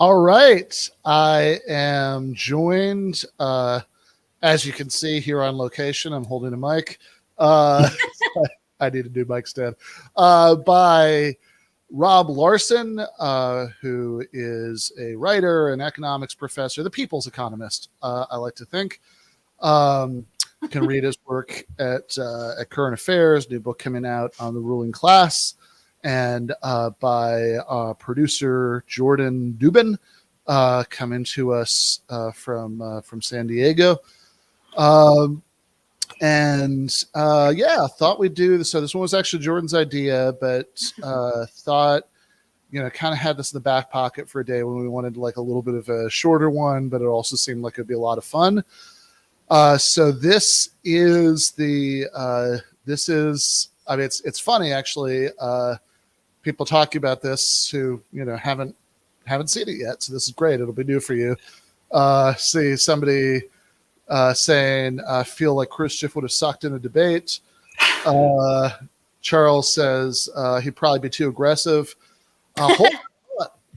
All right. I am joined, as you can see here on location. I'm holding a mic. I need a new mic stand. By Rob Larson, who is a writer, an economics professor, the people's economist, I like to think. You can read his work at Current Affairs, new book coming out on the ruling class, and by producer Jordan Dubin, coming to us from San Diego. Thought we'd do this. So this one was actually Jordan's idea, but thought, kind of had this in the back pocket for a day when we wanted like a little bit of a shorter one, but it also seemed like it'd be a lot of fun. So this is it's funny actually. People talking about this who, haven't seen it yet. So this is great. It'll be new for you. See somebody saying, I feel like Khrushchev would have sucked in a debate. Charles says he'd probably be too aggressive.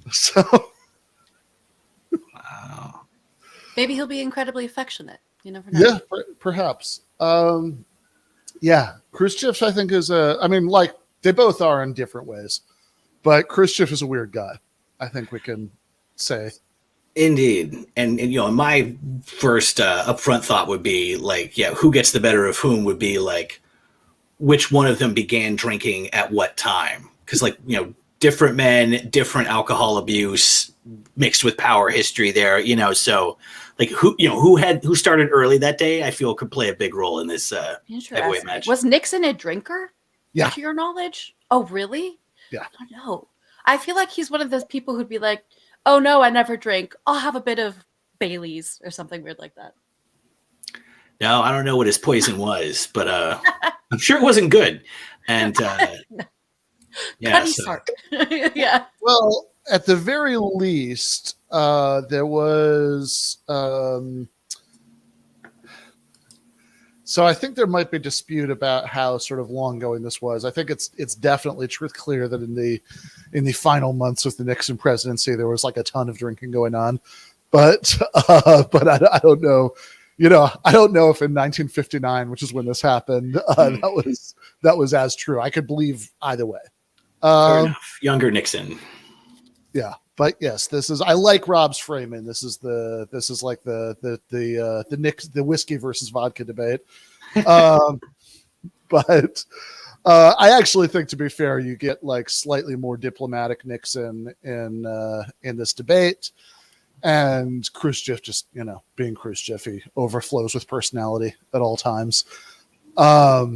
So, wow. Maybe he'll be incredibly affectionate. You never know. Yeah, perhaps. Khrushchev, I think, is they both are in different ways, but Khrushchev is a weird guy. I think we can say. Indeed. And my first upfront thought would be like, who gets the better of whom would be like, which one of them began drinking at what time? Because different men, different alcohol abuse mixed with power history there, so like who started early that day, I feel could play a big role in this heavyweight match. Was Nixon a drinker? Yeah. To your knowledge? Oh, really? Yeah. I don't know. I feel like he's one of those people who'd be like, oh no, I never drink. I'll have a bit of Bailey's or something weird like that. No, I don't know what his poison was, but I'm sure it wasn't good. And Sark. Yeah. Well, at the very least, there was. So I think there might be dispute about how sort of long going this was. I think it's definitely clear that in the final months of the Nixon presidency, there was like a ton of drinking going on, but I don't know. I don't know if in 1959, which is when this happened, that was as true. I could believe either way. Fair enough. Younger Nixon. Yeah, but yes, I like Rob's framing. This is like the whiskey versus vodka debate. But I actually think, to be fair, you get like slightly more diplomatic Nixon in this debate, and Khrushchev just being Khrushchev, he overflows with personality at all times. By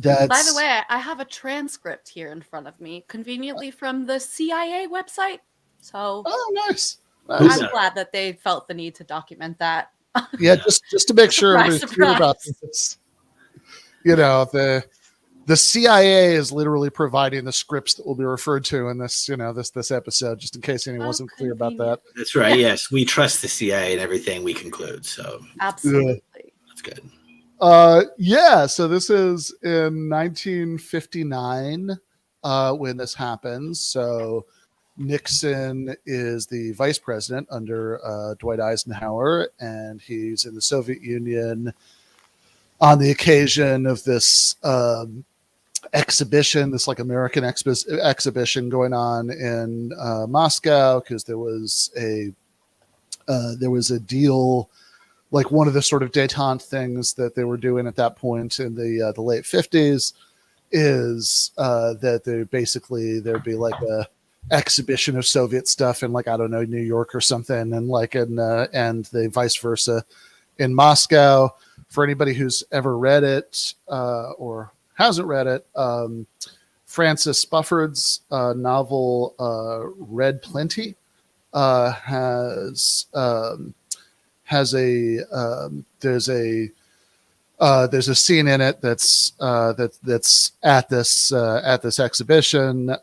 the way, I have a transcript here in front of me, conveniently from the CIA website. So, nice. I'm glad that they felt the need to document that. Yeah, just to make sure everybody's clear about this. The CIA is literally providing the scripts that will be referred to in this, this episode, just in case anyone wasn't clear about that. That's right. Yes, we trust the CIA and everything we conclude. So absolutely, that's good. So this is in 1959 when this happens. So Nixon is the vice president under Dwight Eisenhower, and he's in the Soviet Union on the occasion of this exhibition, this like American exhibition going on in Moscow, because there was a deal. Like one of the sort of détente things that they were doing at that point in the late 50s is that there'd be like a exhibition of Soviet stuff in, like, I don't know, New York or something, and like and the vice versa in Moscow. For anybody who's ever read it or hasn't read it, Francis Spufford's novel Red Plenty has there's a scene in it that's at this exhibition.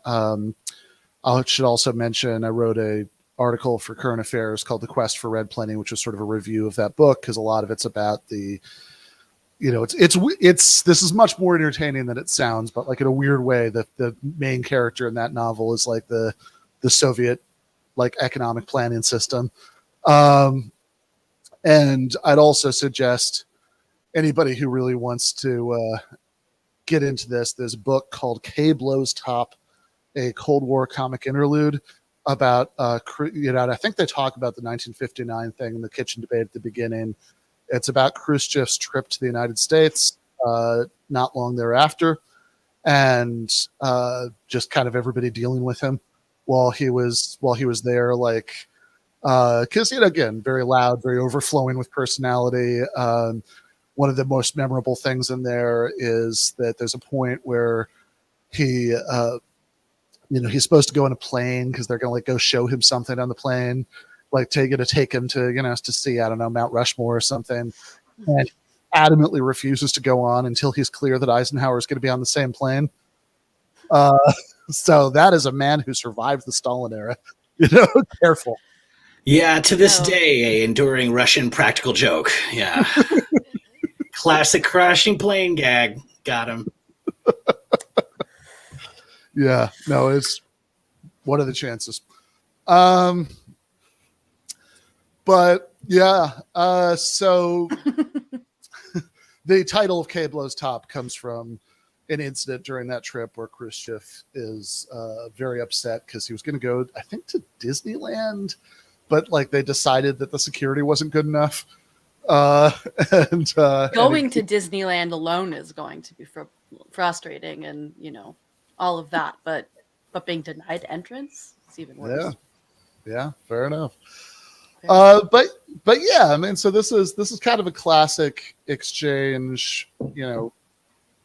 I should also mention I wrote a article for Current Affairs called "The Quest for Red Plenty," which was sort of a review of that book, because a lot of it's about the, it's this is much more entertaining than it sounds, but like in a weird way, the main character in that novel is like the Soviet like economic planning system. And I'd also suggest anybody who really wants to get into this, there's a book called K Blows Top, a Cold War comic interlude about, and I think they talk about the 1959 thing in the kitchen debate at the beginning. It's about Khrushchev's trip to the United States not long thereafter, and just kind of everybody dealing with him while he was there, like, because again, very loud, very overflowing with personality. One of the most memorable things in there is that there's a point where he, he's supposed to go on a plane because they're going to like go show him something on the plane, like take him to, to see, I don't know, Mount Rushmore or something. And adamantly refuses to go on until he's clear that Eisenhower is going to be on the same plane. So that is a man who survived the Stalin era. Careful. Yeah, to this day, a enduring Russian practical joke. Yeah. Classic crashing plane gag. Got him. Yeah. No, it's what are the chances? But yeah, so the title of K Blows Top comes from an incident during that trip where Khrushchev is very upset because he was going to go, I think, to Disneyland, but like they decided that the security wasn't good enough. Going to Disneyland alone is going to be frustrating, and all of that. But being denied entrance is even worse. Yeah, fair enough. But yeah, I mean, so this is kind of a classic exchange,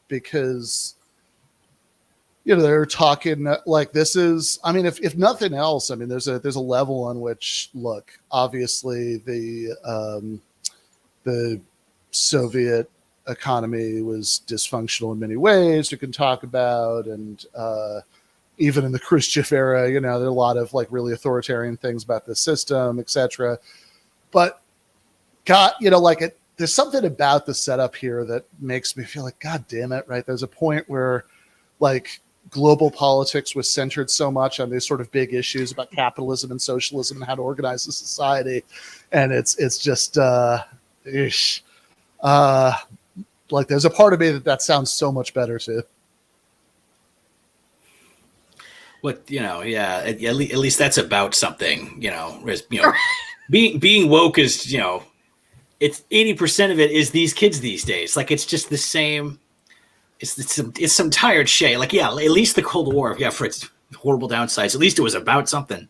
because they're talking like this is, I mean, if nothing else, I mean, there's a level on which, look, obviously the Soviet economy was dysfunctional in many ways you can talk about, and even in the Khrushchev era, there are a lot of like really authoritarian things about the system, etc. But God, there's something about the setup here that makes me feel like, God damn it, right? There's a point where like global politics was centered so much on these sort of big issues about capitalism and socialism and how to organize the society, and it's just like there's a part of me that sounds so much better too. What at least that's about something. Being woke is it's 80% of it is these kids these days. Like it's just the same. It's some tired shit. Like at least the Cold War, for its horrible downsides, at least it was about something.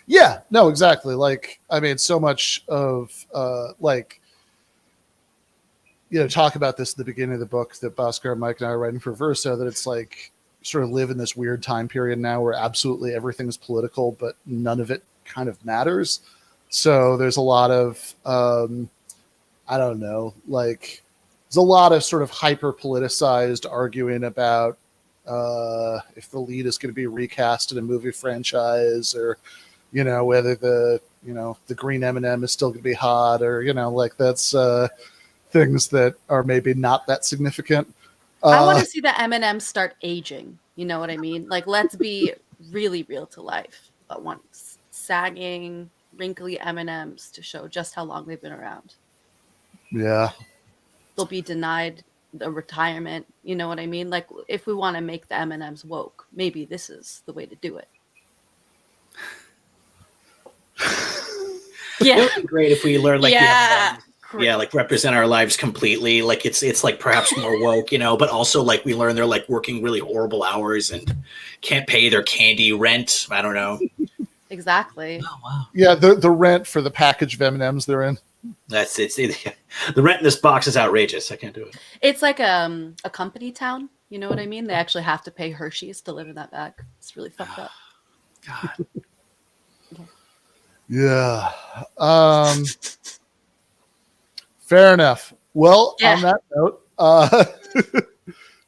Yeah, no, exactly. Like I mean, so much of talk about this at the beginning of the book that Bhaskar, Mike, and I are writing for Verso, that it's like sort of live in this weird time period now where absolutely everything is political, but none of it kind of matters. So there's a lot of, I don't know, like there's a lot of sort of hyper politicized arguing about if the lead is going to be recast in a movie franchise, or, whether the green M&M is still going to be hot, or, like that's things that are maybe not that significant. I want to see the M&Ms start aging. You know what I mean? Like, let's be really real to life. But once sagging, wrinkly M&Ms to show just how long they've been around. Yeah. They'll be denied the retirement. You know what I mean? Like, if we want to make the M&Ms woke, maybe this is the way to do it. Yeah. It would be great if we learned like like represent our lives completely. Like it's like perhaps more woke, but also like we learn they're like working really horrible hours and can't pay their candy rent. I don't know. Exactly. Oh wow. Yeah, the rent for the package of M&Ms they're in. That's the rent in this box is outrageous. I can't do it. It's like a company town. You know what I mean? They actually have to pay Hershey's to live in that bag. It's really fucked up. God. Yeah. Fair enough. Well, on that note,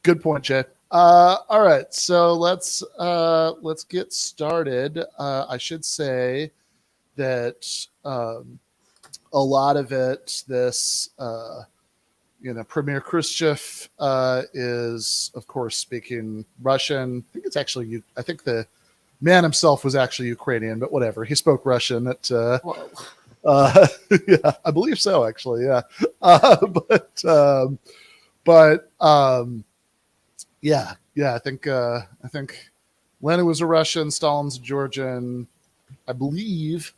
good point, Jay. All right, so let's get started. I should say that a lot of it, this Premier Khrushchev is, of course, speaking Russian. I think it's actually, I think the man himself was actually Ukrainian, but whatever. He spoke Russian at Whoa. yeah, I believe so, actually. Yeah. Yeah. I think Lenin was a Russian, Stalin's a Georgian. I believe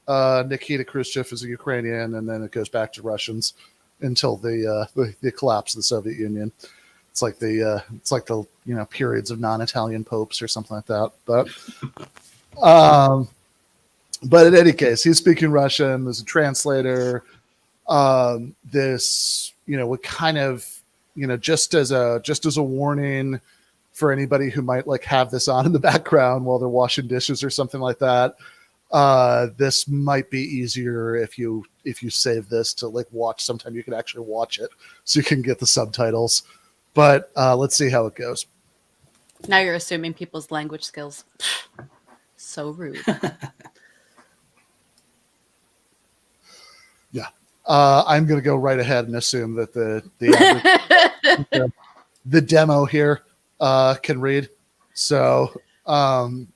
Nikita Khrushchev is a Ukrainian, and then it goes back to Russians until the collapse of the Soviet Union. It's like the periods of non-Italian popes or something like that. But in any case, he's speaking Russian. There's a translator. This would kind of just as a warning for anybody who might like have this on in the background while they're washing dishes or something like that. This might be easier if you save this to like watch. Sometime you can actually watch it so you can get the subtitles. But let's see how it goes. Now you're assuming people's language skills. So rude. Yeah. I'm going to go right ahead and assume that the demo here can read. So I'm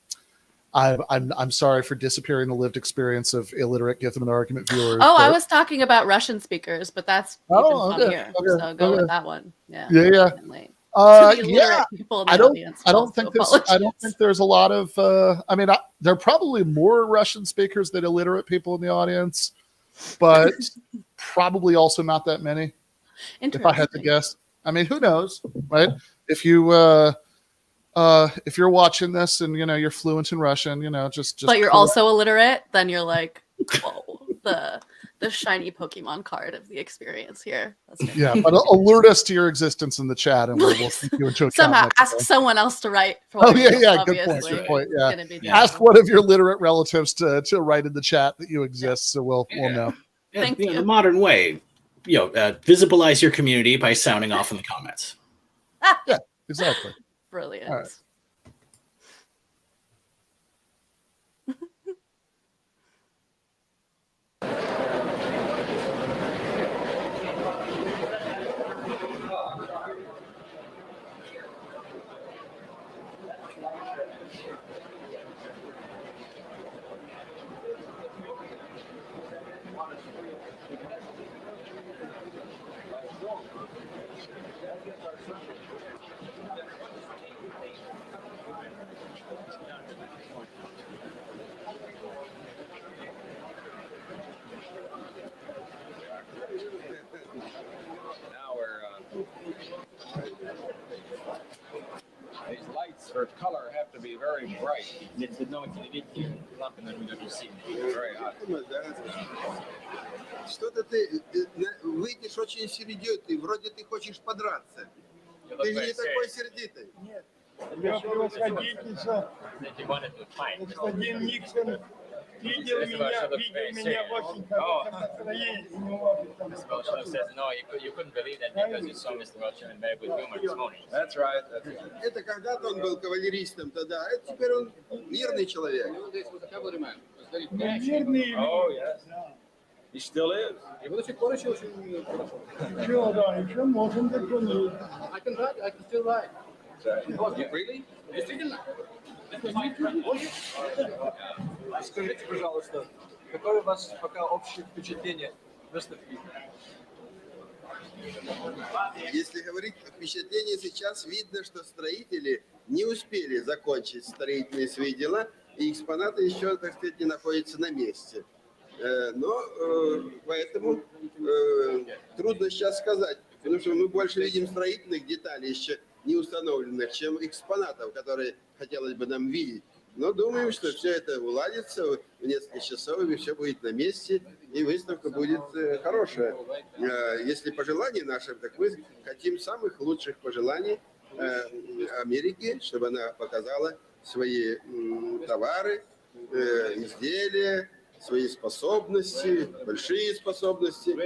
sorry for disappearing the lived experience of illiterate Give Them an Argument viewers. Oh, I was talking about Russian speakers, but that's even funnier. Okay, so go with that one. Yeah. Yeah. People in the I don't audience, I don't think there's a lot of there are probably more Russian speakers than illiterate people in the audience, but probably also not that many. If I had to guess. I mean, who knows, right? If you're watching this and you're fluent in Russian, just but you're also illiterate, then you're like, whoa, the shiny Pokemon card of the experience here. Yeah, but alert us to your existence in the chat, and we'll take you into account. Somehow ask someone else to write for you. Good point. Yeah. Ask one of your literate relatives to write in the chat that you exist, so we'll know. Thank you. The modern way, visibilize your community by sounding off in the comments. Yeah, exactly. Brilliant. All right. These lights for color have to be very bright. Very hot. Что-то ты выйдешь очень сердитый, вроде ты хочешь подраться. Ты же не такой сердитый. Нет. Я превосходительство. Господин Никсон видел меня в очень хорошем настроении. No, you couldn't believe that because you saw Mr. Welcher in very good humor this morning. That's right. Это когда-то он был кавалеристом, тогда. Это теперь он мирный человек. Мирный. Oh, yes. He still is. Еще, да, еще можем дотронуть. I can still write. Really? Действительно? Скажите, пожалуйста, какое у вас пока общее впечатление выставки? Если говорить о впечатлении, сейчас видно, что строители не успели закончить строительные свои дела, и экспонаты еще, так сказать, не находятся на месте. Но поэтому трудно сейчас сказать, потому что мы больше видим строительных деталей еще не установленных, чем экспонатов, которые хотелось бы нам видеть. Но думаем, что все это уладится в несколько часов, и все будет на месте, и выставка будет хорошая. Если пожелания наши, так мы хотим самых лучших пожеланий Америке, чтобы она показала свои товары, изделия, свои способности, большие способности.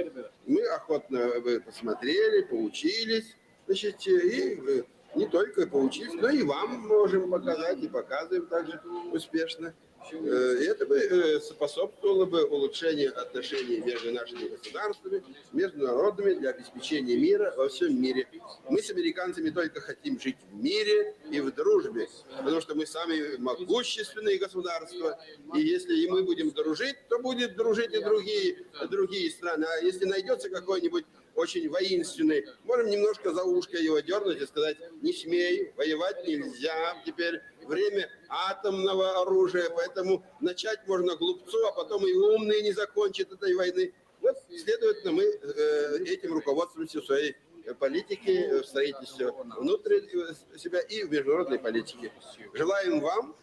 Мы охотно посмотрели, поучились, значит, и не только поучились, но и вам можем показать, и показываем также успешно. Это бы способствовало бы улучшению отношений между нашими государствами, между народами для обеспечения мира во всем мире. Мы с американцами только хотим жить в мире и в дружбе, потому что мы самые могущественные государства, и если мы будем дружить, то будут дружить и другие страны. А если найдется какой-нибудь очень воинственный, можем немножко за ушко его дернуть и сказать: не смей, воевать нельзя, теперь время атомного оружия, поэтому начать можно глупцу, а потом и умные не закончат этой войны. Вот, следовательно, мы этим руководствуемся в своей политике, в строительстве внутри себя и в международной политике. Желаем вам,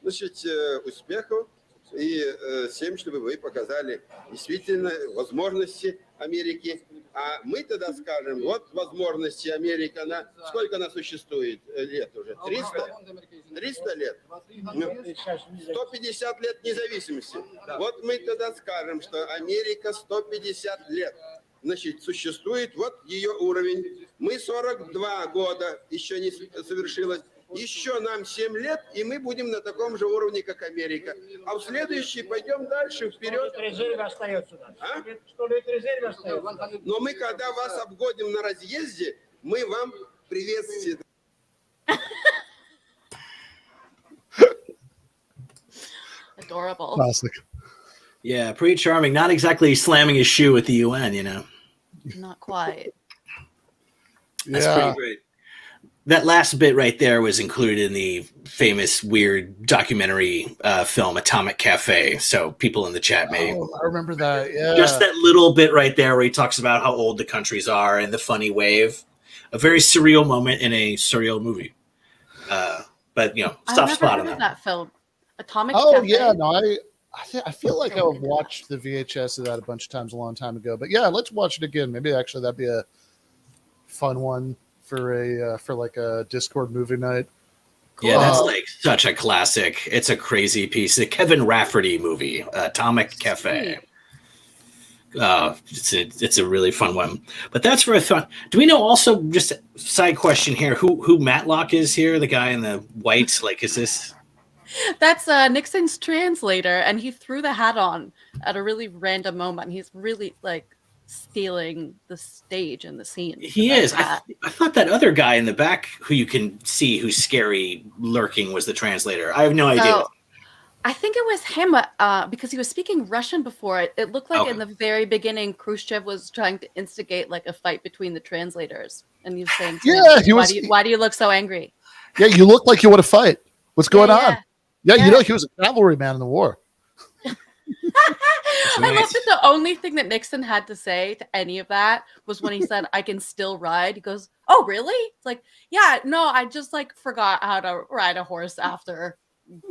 значит, успехов и всем, чтобы вы показали действительно возможности Америки. А мы тогда скажем: вот возможности Америки, она сколько она существует лет уже? 300 лет? 150 лет независимости. Вот мы тогда скажем, что Америка 150 лет, значит, существует, вот ее уровень. Мы 42 года, еще не совершилось. Еще нам 7 лет, и мы будем на таком же уровне, как Америка. А в следующий пойдем дальше, вперед. А? Но мы, когда вас обгоним на разъезде, мы вам приветствие. Adorable. Classic. Yeah, pretty charming. Not exactly slamming his shoe at the UN, you know. Not quite. That's pretty great. That last bit right there was included in the famous weird documentary film Atomic Cafe. So people in the chat may I remember that. Yeah, just that little bit right there where he talks about how old the countries are and the funny wave. A very surreal moment in a surreal movie. But you know, soft spot on that film. Atomic Oh Cafe. yeah, no, I feel like I've watched the VHS of that a bunch of times a long time ago. But yeah, let's watch it again. Maybe actually that'd be a fun one for like a Discord movie night. Yeah, that's like such a classic. It's a crazy piece. The Kevin Rafferty movie, Atomic Cafe. It's a really fun one. But that's for a fun. Do we know also, just a side question here, who Matlock is here? The guy in the white, like, is this? That's Nixon's translator, and he threw the hat on at a really random moment. He's really like stealing the stage and the scene. He is. I thought that other guy in the back who you can see who's scary lurking was the translator. I have no idea. So, I think it was him because he was speaking Russian before. It looked like in the very beginning, Khrushchev was trying to instigate like a fight between the translators. And he was saying, why do you look so angry? Yeah, you look like you want to fight. What's going on? Yeah, you know, he was a cavalryman in the war. I love that the only thing that Nixon had to say to any of that was when he said, "I can still ride." He goes, "Oh, really?" It's like, yeah, no, I just like forgot how to ride a horse after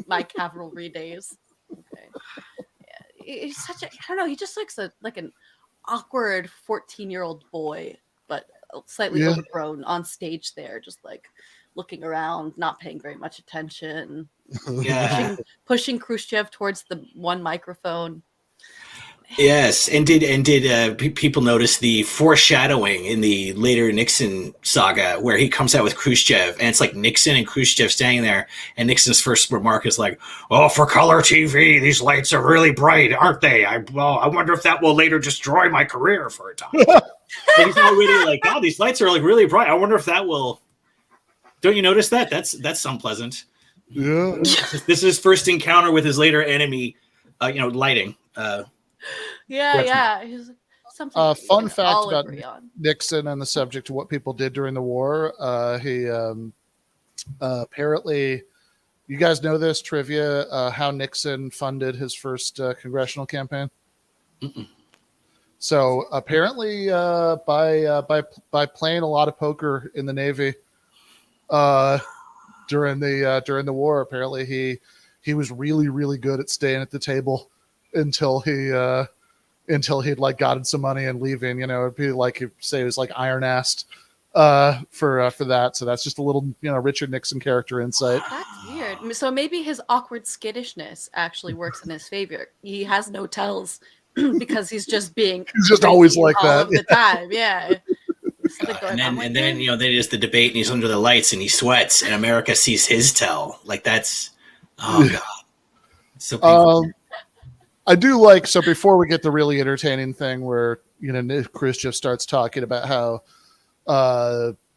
my cavalry days. Okay. Yeah, he's such a, I don't know, he just looks like an awkward 14-year-old boy, but slightly overgrown on stage there, just like looking around, not paying very much attention. Yeah. Pushing Khrushchev towards the one microphone. Yes, and did people notice the foreshadowing in the later Nixon saga where he comes out with Khrushchev, and it's like Nixon and Khrushchev standing there, and Nixon's first remark is like, "Oh, for color TV, these lights are really bright, aren't they? I wonder if that will later destroy my career for a time." And he's already like, "Oh, these lights are like really bright. I wonder if that will." Don't you notice that? That's unpleasant. Yeah, this is his first encounter with his later enemy. Lighting. Yeah. Something fun fact about Nixon and the subject of what people did during the war. He apparently, you guys know this trivia, how Nixon funded his first congressional campaign. Mm-mm. So apparently, by playing a lot of poker in the Navy, during the war, apparently he was really, really good at staying at the table until he'd like gotten some money and leaving. You know, it'd be like, he'd say it was like iron-assed for that. So that's just a little, Richard Nixon character insight. That's weird. So maybe his awkward skittishness actually works in his favor. He has no tells because he's just always like all that of the time. Yeah. And then they just the debate, and he's under the lights and he sweats, and America sees his tell. Like, that's, oh god. So painful. I do like, so before we get the really entertaining thing where, Khrushchev starts talking about how,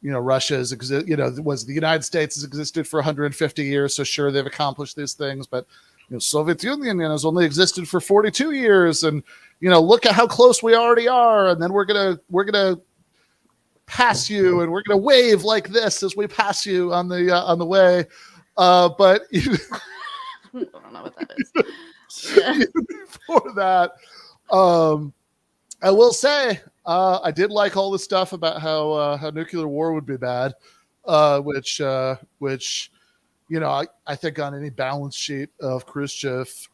Russia was the United States has existed for 150 years. So sure, they've accomplished these things, but Soviet Union has only existed for 42 years. And, look at how close we already are. And then we're going to pass you and we're going to wave like this as we pass you on the way. But I don't know what that is. Yeah. Before that, I will say I did like all the stuff about how nuclear war would be bad, which I think on any balance sheet of Khrushchev,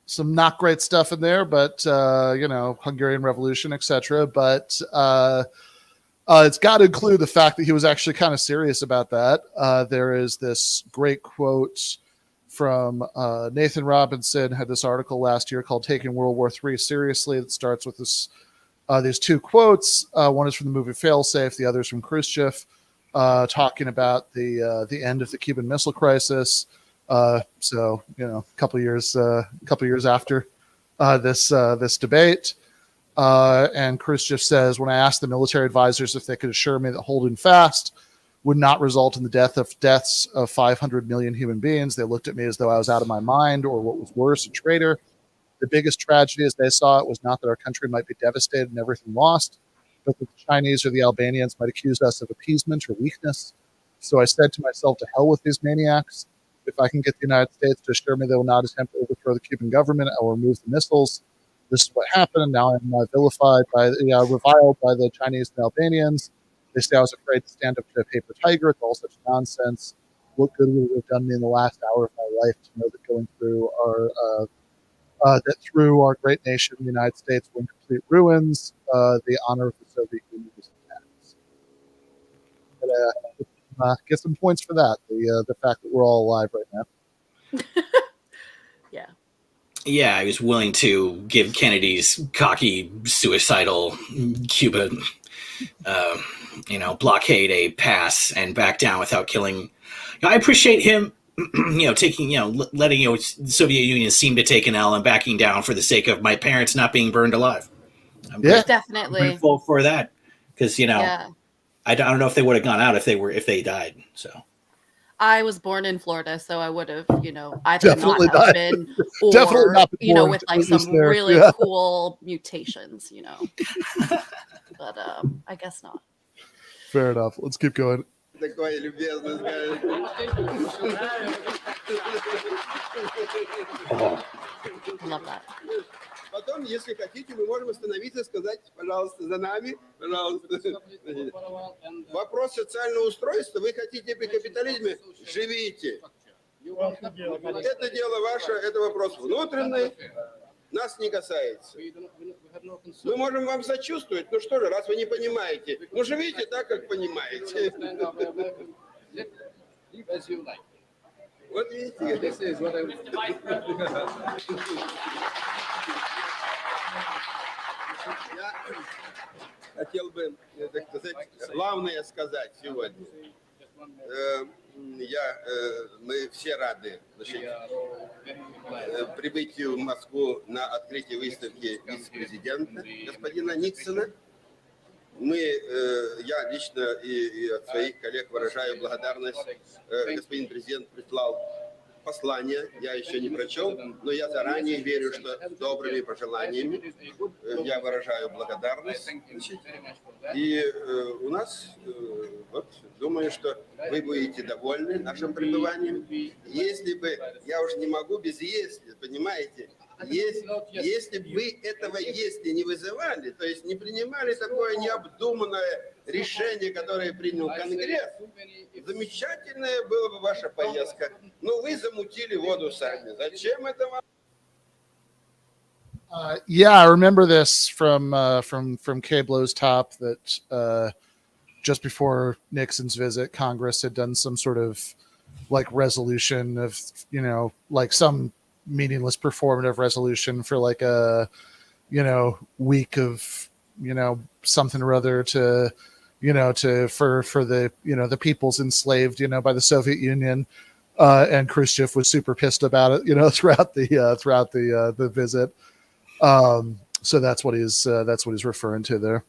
some not great stuff in there, but Hungarian Revolution, etc. But it's got to include the fact that he was actually kind of serious about that. There is this great quote from Nathan Robinson, had this article last year called "Taking World War III Seriously." That starts with this. There's two quotes. One is from the movie Failsafe. The other is from Khrushchev, talking about the end of the Cuban Missile Crisis. So a couple years after this debate, and Khrushchev says, "When I asked the military advisors if they could assure me that holding fast would not result in the deaths of 500 million human beings, they looked at me as though I was out of my mind, or what was worse, a traitor. The biggest tragedy as they saw it was not that our country might be devastated and everything lost, but that the Chinese or the Albanians might accuse us of appeasement or weakness. So I said to myself, to hell with these maniacs. If I can get the United States to assure me they will not attempt to overthrow the Cuban government, I will remove the missiles. This is what happened. Now I'm reviled by the Chinese and Albanians. They say I was afraid to stand up to a paper tiger. It's all such nonsense. What good would it have done me in the last hour of my life to know that going through our great nation, the United States, were in complete ruins. The honor of the Soviet Union was in that." Get some points for that. The fact that we're all alive right now. Yeah. Yeah, I was willing to give Kennedy's cocky, suicidal Cuban, blockade a pass and back down without killing. I appreciate him, taking, letting the Soviet Union seem to take an L and backing down for the sake of my parents not being burned alive. I'm definitely grateful for that because yeah. I don't know if they would have gone out if they died. So. I was born in Florida, so I would have, either Definitely not have been, or, Definitely not been born with like some there. really Yeah. cool mutations, But I guess not. Fair enough. Let's keep going. Такой любезный сказать. I love that. Потом, если хотите, мы можем остановиться и сказать, пожалуйста, за нами, пожалуйста. Вопрос социального устройства. Вы хотите при капитализме? Живите. Это дело ваше, это вопрос внутренний. Нас не касается. Мы можем вам сочувствовать. Ну что же, раз вы не понимаете, ну живите так, как понимаете. Вот видите. Я хотел бы, так сказать, главное сказать сегодня. Мы все рады прибытию в Москву на открытие выставки вице-президента господина Никсона. Я лично и от своих коллег выражаю благодарность. Господин президент прислал послание, я еще не прочел, но я заранее верю, что с добрыми пожеланиями я выражаю благодарность. И у нас, думаю, что вы будете довольны нашим пребыванием. Если бы, я уже не могу без «если», понимаете, если бы вы этого «если» не вызывали, то есть не принимали такое необдуманное решение, которое принял Конгресс, замечательная была бы ваша поездка. Но вы замутили воду сами. Зачем это вам? Yeah, I remember this from Kay Blow's Top that just before Nixon's visit, Congress had done some sort of like resolution of, like some meaningless performative resolution for like a, week of, something or other to, for the, the peoples enslaved, by the Soviet Union. And Khrushchev was super pissed about it, throughout the visit. So that's what he's referring to there.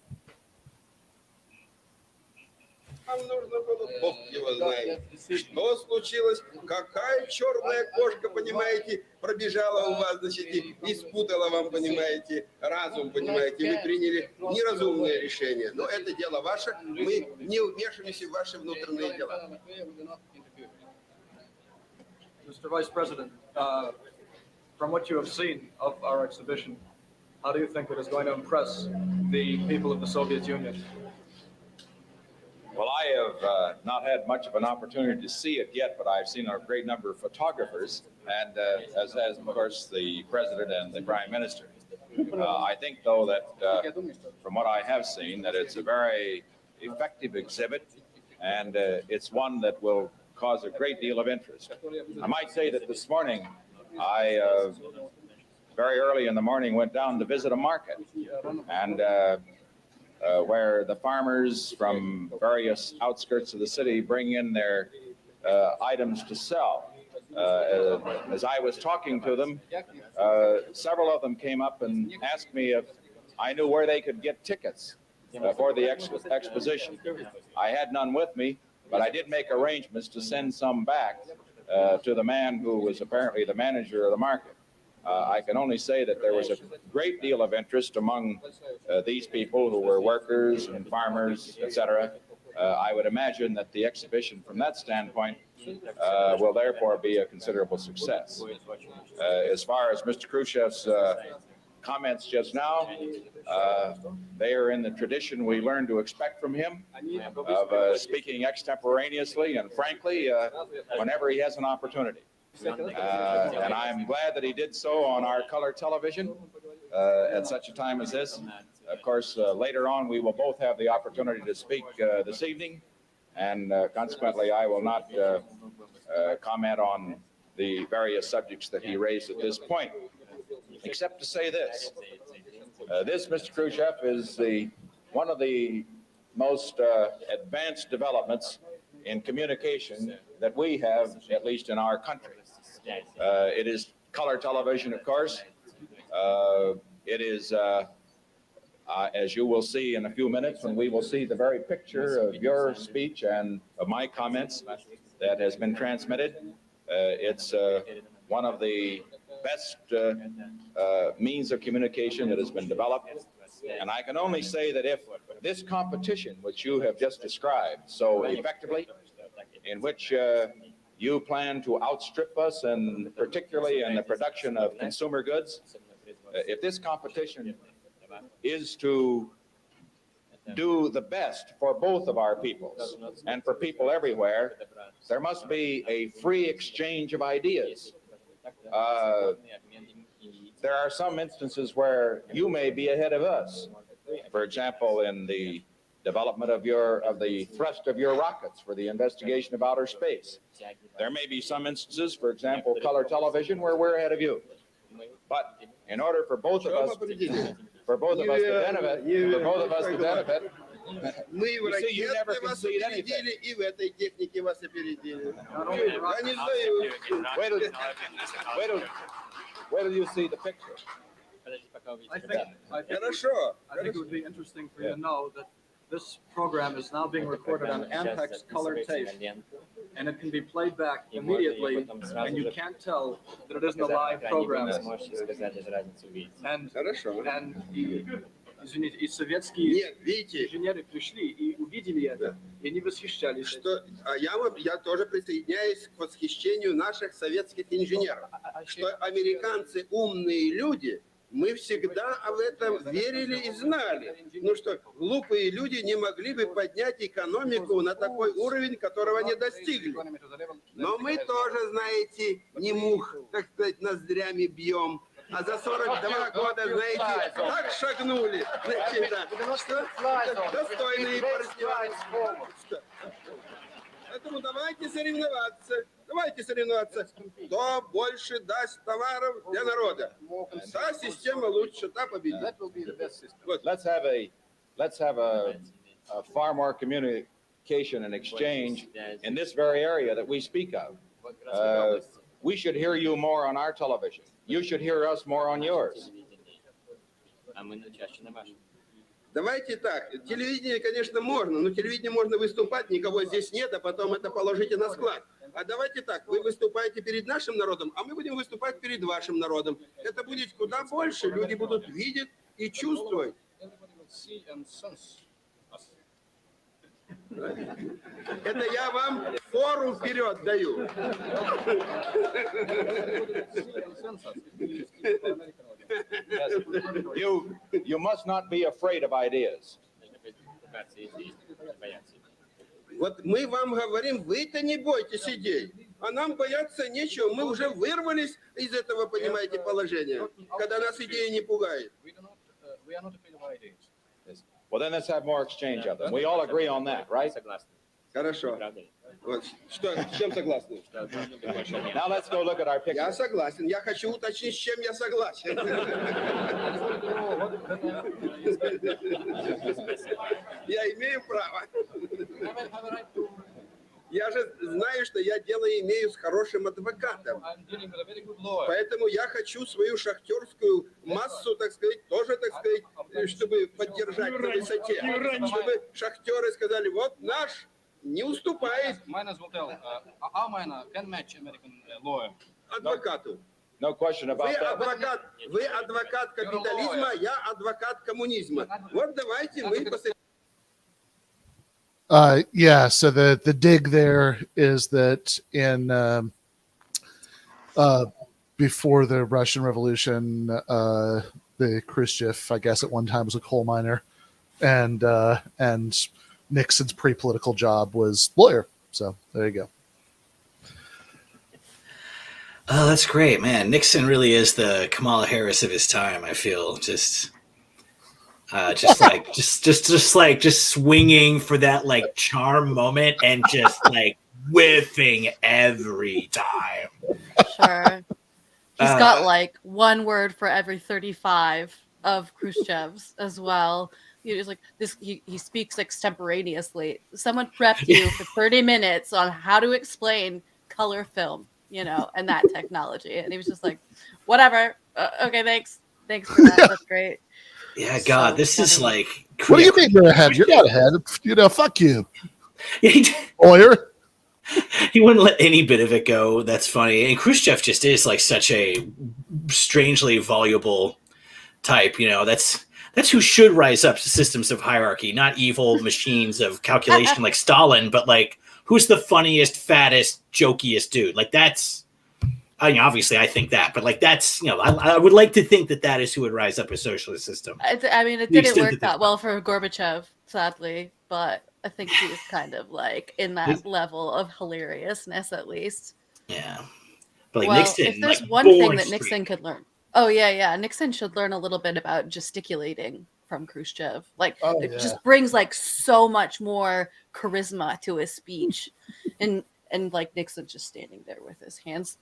Бог его знает. Что случилось? Какая черная кошка, понимаете, пробежала у вас, значит, и спутала вам, понимаете, разум, понимаете. Вы приняли неразумное решение. Но это дело ваше. Мы не вмешиваемся в ваши внутренние дела. Mr. Vice President, from what you have seen of our exhibition, how do you think it is going to impress the people of the Soviet Union? Well, I have not had much of an opportunity to see it yet, but I've seen a great number of photographers, and as has, of course, the President and the Prime Minister. I think, though, that from what I have seen, that it's a very effective exhibit, and it's one that will cause a great deal of interest. I might say that this morning, I very early in the morning went down to visit a market, and where the farmers from various outskirts of the city bring in their items to sell. As I was talking to them, several of them came up and asked me if I knew where they could get tickets for the exposition. I had none with me, but I did make arrangements to send some back to the man who was apparently the manager of the market. I can only say that there was a great deal of interest among these people who were workers and farmers, etc. I would imagine that the exhibition from that standpoint will therefore be a considerable success. As far as Mr. Khrushchev's comments just now, they are in the tradition we learned to expect from him of speaking extemporaneously and frankly whenever he has an opportunity. And I'm glad that he did so on our color television at such a time as this. Of course, later on, we will both have the opportunity to speak this evening, and consequently, I will not comment on the various subjects that he raised at this point, except to say this. This, Mr. Khrushchev, is one of the most advanced developments in communication that we have, at least in our country. It is color television, of course. It is, as you will see in a few minutes, when we will see the very picture of your speech and of my comments that has been transmitted. It's one of the best means of communication that has been developed. And I can only say that if this competition, which you have just described so effectively, in which you plan to outstrip us, and particularly in the production of consumer goods, if this competition is to do the best for both of our peoples and for people everywhere, there must be a free exchange of ideas. There are some instances where you may be ahead of us. For example, in the development of the thrust of your rockets for the investigation of outer space. There may be some instances, for example, color television, where we're ahead of you. But in order for both of us to benefit, Мы в ракетной вас опередили и в этой технике вас опередили. Я не знаю. Where do you see the picture? I think it would be interesting for you to know that this program is now being recorded on Ampex color tape, and it can be played back immediately, and you can't tell that it isn't a live program. And извините, и советские инженеры пришли и увидели это, и они восхищались. Я тоже присоединяюсь к восхищению наших советских инженеров. Что американцы умные люди, мы всегда об этом верили и знали. Ну что, глупые люди не могли бы поднять экономику на такой уровень, которого не достигли. Но мы тоже, знаете, не мух, так сказать, ноздрями бьем. А за 42 года, знаете, так шагнули. Значит, что достойные партнеры. Поэтому давайте соревноваться. Кто больше даст товаров для народа. Та система лучше, та победит. Let's have a far more communication and exchange in this very area that we speak of. We should hear you more on our television. You should hear us more on yours. Давайте так, телевидение, конечно, можно, но телевидение можно выступать, никого здесь нет, а потом это положите на склад. А давайте так, вы выступаете перед нашим народом, а мы будем выступать перед вашим народом. Это будет куда больше, люди будут видеть и чувствовать. Это я вам фору вперед даю. You must not be afraid of ideas. Вот мы вам говорим, вы-то не бойтесь идей, а нам бояться нечего. Мы уже вырвались из этого, понимаете, положения, когда нас идеи не пугают. Well, then let's have more exchange of them. We all agree on that, right? Хорошо. Вот. Что, с чем согласны? Now let's go look at our picture. Я согласен. Я хочу уточнить, с чем я согласен. Я имею право. Я же знаю, что я дело имею с хорошим адвокатом. Поэтому я хочу свою шахтерскую массу, так сказать, тоже, так сказать, чтобы поддержать на высоте. Чтобы шахтеры сказали, вот наш не уступает адвокату. No question about that. Вы адвокат капитализма, я адвокат коммунизма. Вот давайте мы посмотрим. Yeah, so the dig there is that in before the Russian Revolution, the Khrushchev, I guess at one time, was a coal miner, and Nixon's pre-political job was lawyer. So there you go. Oh, that's great, man. Nixon really is the Kamala Harris of his time. I feel just swinging for that like charm moment and just like whiffing every time. Sure. He's got like one word for every 35 of Khrushchev's as well. He's like this. He speaks extemporaneously. Someone prepped you for 30 minutes on how to explain color film, and that technology, and he was just like, "Whatever. Okay, thanks for that. That's great." Yeah, God, so this funny. Is like. What do you mean you're ahead? You're not ahead. Fuck you, lawyer. He wouldn't let any bit of it go. That's funny. And Khrushchev just is like such a strangely voluble type. That's who should rise up to systems of hierarchy, not evil machines of calculation like Stalin, but like who's the funniest, fattest, jokiest dude? Like that's, obviously I think that, but like that's, I would like to think that is who would rise up a socialist system. It didn't work that well for Gorbachev, sadly, but I think he's kind of like in that level of hilariousness at least. Yeah. But like Nixon, if there's like one thing that Nixon could learn. Oh, yeah. Nixon should learn a little bit about gesticulating from Khrushchev. Like, just brings like so much more charisma to his speech. And like Nixon just standing there with his hands,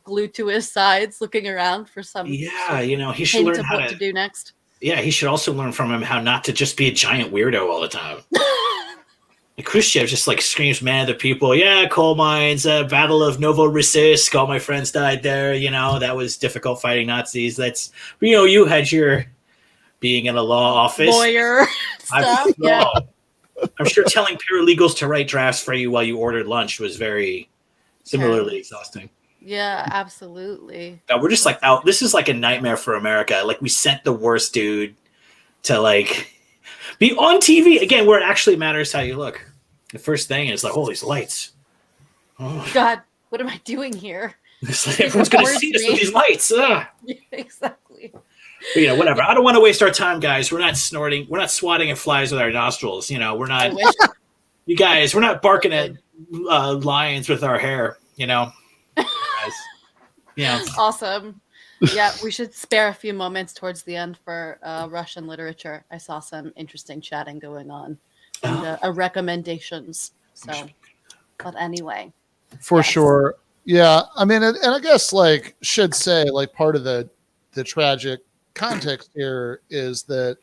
glued to his sides, looking around for some he should learn how what to do next. Yeah, he should also learn from him how not to just be a giant weirdo all the time. Khrushchev just like screams, man, the people, coal mines, Battle of Novorossiysk, all my friends died there, that was difficult fighting Nazis. That's, you had your being in a law office. Lawyer stuff, I'm sure telling paralegals to write drafts for you while you ordered lunch was very similarly exhausting. Yeah, absolutely. We're just like, this is like a nightmare for America. Like we sent the worst dude to like be on TV again, where it actually matters how you look. The first thing is like, oh, these lights. Oh. God, what am I doing here? It's like, everyone's going to see us with these lights. Yeah, exactly. But, whatever. I don't want to waste our time, guys. We're not snorting. We're not swatting at flies with our nostrils. We're not. You guys, we're not barking at lions with our hair. Awesome. Yeah, we should spare a few moments towards the end for Russian literature. I saw some interesting chatting going on and recommendations. So, but anyway. For sure. Yeah. I mean, and I guess should say part of the tragic context here is that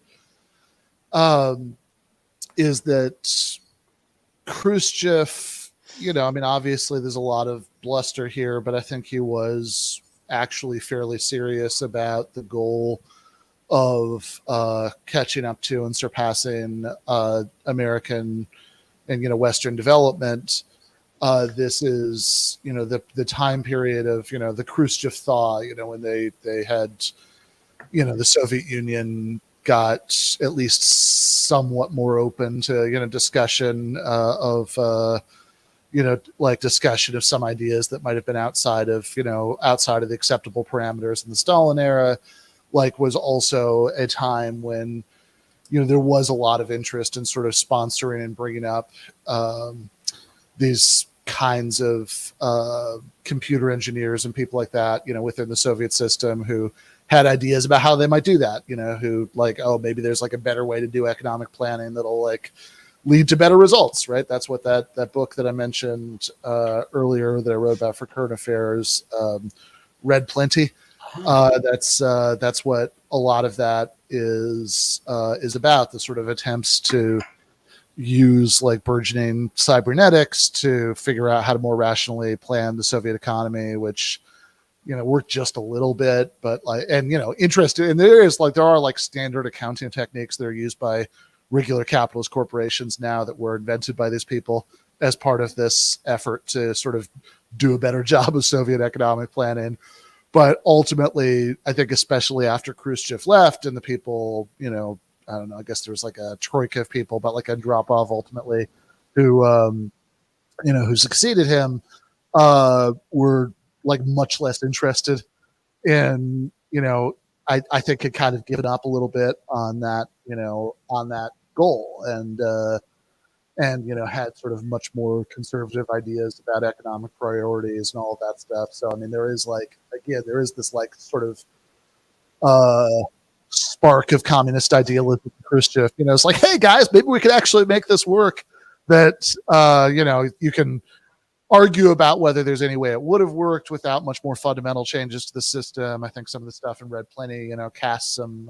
Khrushchev I mean, obviously there's a lot of bluster here, but I think he was actually fairly serious about the goal of catching up to and surpassing American and Western development. This is the time period of the Khrushchev thaw. When they had the Soviet Union got at least somewhat more open to discussion of like discussion of some ideas that might have been outside of the acceptable parameters in the Stalin era. Like, was also a time when there was a lot of interest in sort of sponsoring and bringing up these kinds of computer engineers and people like that within the Soviet system who had ideas about how they might do that, who like, oh, maybe there's like a better way to do economic planning that'll like lead to better results, right? That's what that book that I mentioned earlier that I wrote about for Current Affairs, Read Plenty. That's what a lot of that is about, the sort of attempts to use like burgeoning cybernetics to figure out how to more rationally plan the Soviet economy, which worked just a little bit, but like, and interested, and there are like standard accounting techniques that are used by regular capitalist corporations now that were invented by these people as part of this effort to sort of do a better job of Soviet economic planning. But ultimately, I think especially after Khrushchev left and the people, I don't know, I guess there was like a troika of people, but like a Andropov ultimately who, who succeeded him, were like much less interested in, I think had kind of given up a little bit on that, on that goal, and had sort of much more conservative ideas about economic priorities and all of that stuff. So, I mean, there is this like sort of spark of communist idealism in Khrushchev. It's like, hey guys, maybe we could actually make this work. That you can argue about whether there's any way it would have worked without much more fundamental changes to the system. I think some of the stuff in Read Plenty, casts some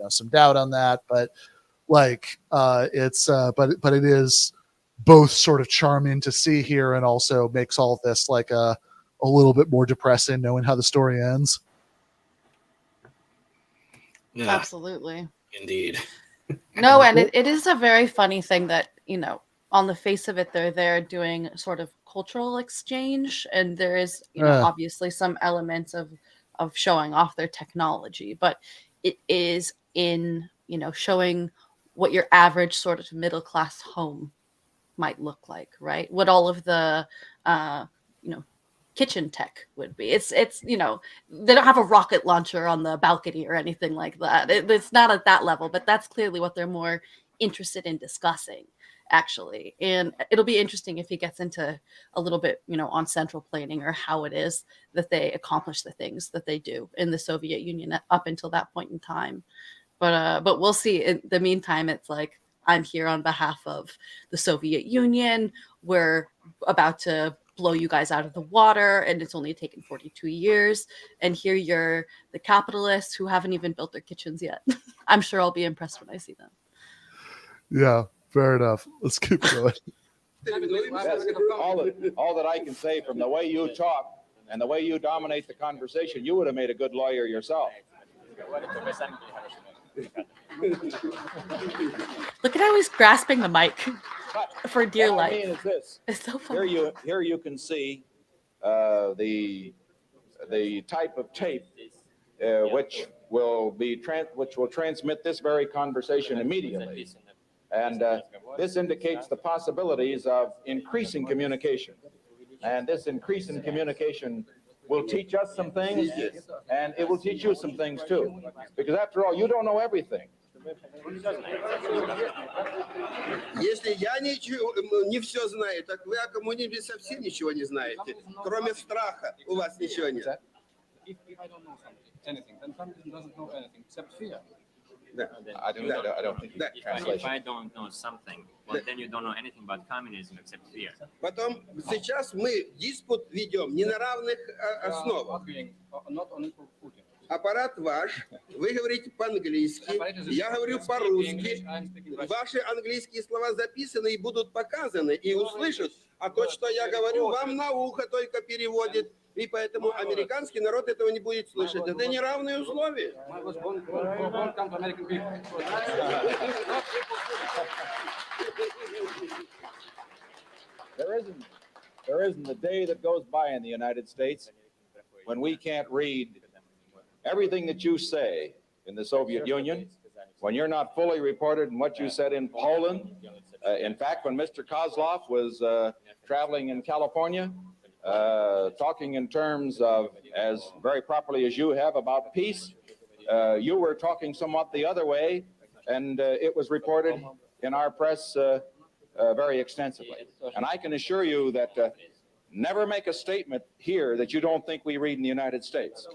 some doubt on that, but like it's but it is both sort of charming to see here and also makes all of this like a little bit more depressing knowing how the story ends. Yeah, Absolutely. indeed. No, and it is a very funny thing that, on the face of it, they're there doing sort of cultural exchange, and there is, obviously some elements of showing off their technology, but it is in, showing what your average sort of middle class home might look like, right? What all of the, kitchen tech would be. It's they don't have a rocket launcher on the balcony or anything like that. It's not at that level, but that's clearly what they're more interested in discussing, actually. And it'll be interesting if he gets into a little bit, on central planning or how it is that they accomplish the things that they do in the Soviet Union up until that point in time. But we'll see. In the meantime, it's like, I'm here on behalf of the Soviet Union. We're about to blow you guys out of the water, and it's only taken 42 years. And here you're the capitalists who haven't even built their kitchens yet. I'm sure I'll be impressed when I see them. Yeah, fair enough. Let's keep going. All that I can say from the way you talk and the way you dominate the conversation, you would have made a good lawyer yourself. Look at how he's grasping the mic for dear life. I mean, is this. It's so funny. Here you can see the type of tape which will transmit this very conversation immediately, and this indicates the possibilities of increasing communication, and this increase in communication will teach us some things, and it will teach you some things too, because after all, you don't know everything. Если я не все знаю, так вы о коммунизме совсем ничего не знаете. Кроме страха у вас ничего нет. If I don't know anything, then communism doesn't know anything except fear. I don't think If I don't know something, well, then you don't know anything about communism except fear. Потом сейчас мы диспут ведем не на равных основах. Аппарат ваш, вы говорите по-английски, я говорю по-русски. Ваши английские слова записаны и будут показаны, и услышат. а то, что я говорю, вам на ухо только переводит. И поэтому американский народ этого не будет слышать. Это неравные условия. There isn't a day that goes by in the United States when we can't read everything that you say in the Soviet Union, when you're not fully reported in what you said in Poland. In fact, when Mr. Kozlov was traveling in California, talking in terms of, as very properly as you have, about peace, you were talking somewhat the other way, and it was reported in our press very extensively. And I can assure you that never make a statement here that you don't think we read in the United States.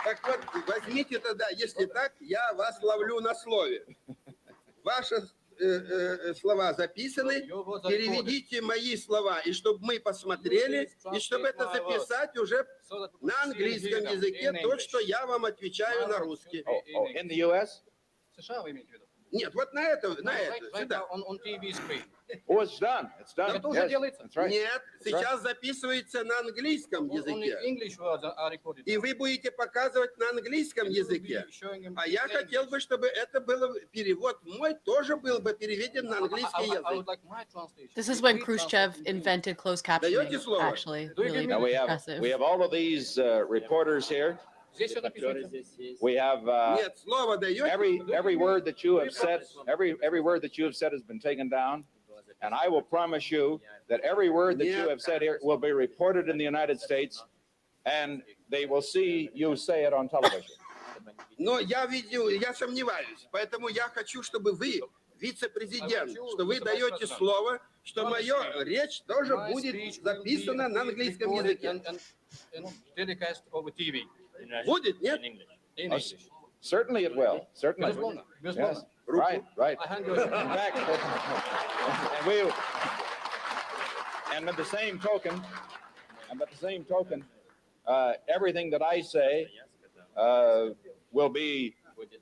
Так вот, возьмите тогда, если так, я вас ловлю на слове. Ваши слова записаны, переведите мои слова, и чтобы мы посмотрели, и чтобы это записать уже на английском языке, то, что я вам отвечаю на русский. In the U.S.? США вы имеете в виду? Нет, вот на это, сюда. On TV screen. Oh, it's done. It's done. Это уже делается. That's right. Нет, сейчас записывается на английском языке. English words are recorded. И вы будете показывать на английском языке. А я хотел бы, чтобы это было, перевод мой тоже был бы переведен на английский язык. This is when Khrushchev invented closed captioning, actually. Really Now we impressive. have all of these reporters here. We have Нет, слово даете? every word that you have said, every word that you have said has been taken down, and I will promise you that every word that you have said here will be reported in the United States, and they will see you say it on television. Но я видел, я сомневаюсь, поэтому я хочу, чтобы вы, вице-президент, что вы даете слово, что моя речь тоже будет записана на английском языке. Будет, нет? Certainly it will. Certainly. Yes. Right. Right. In fact, and at the same token, everything that I say will be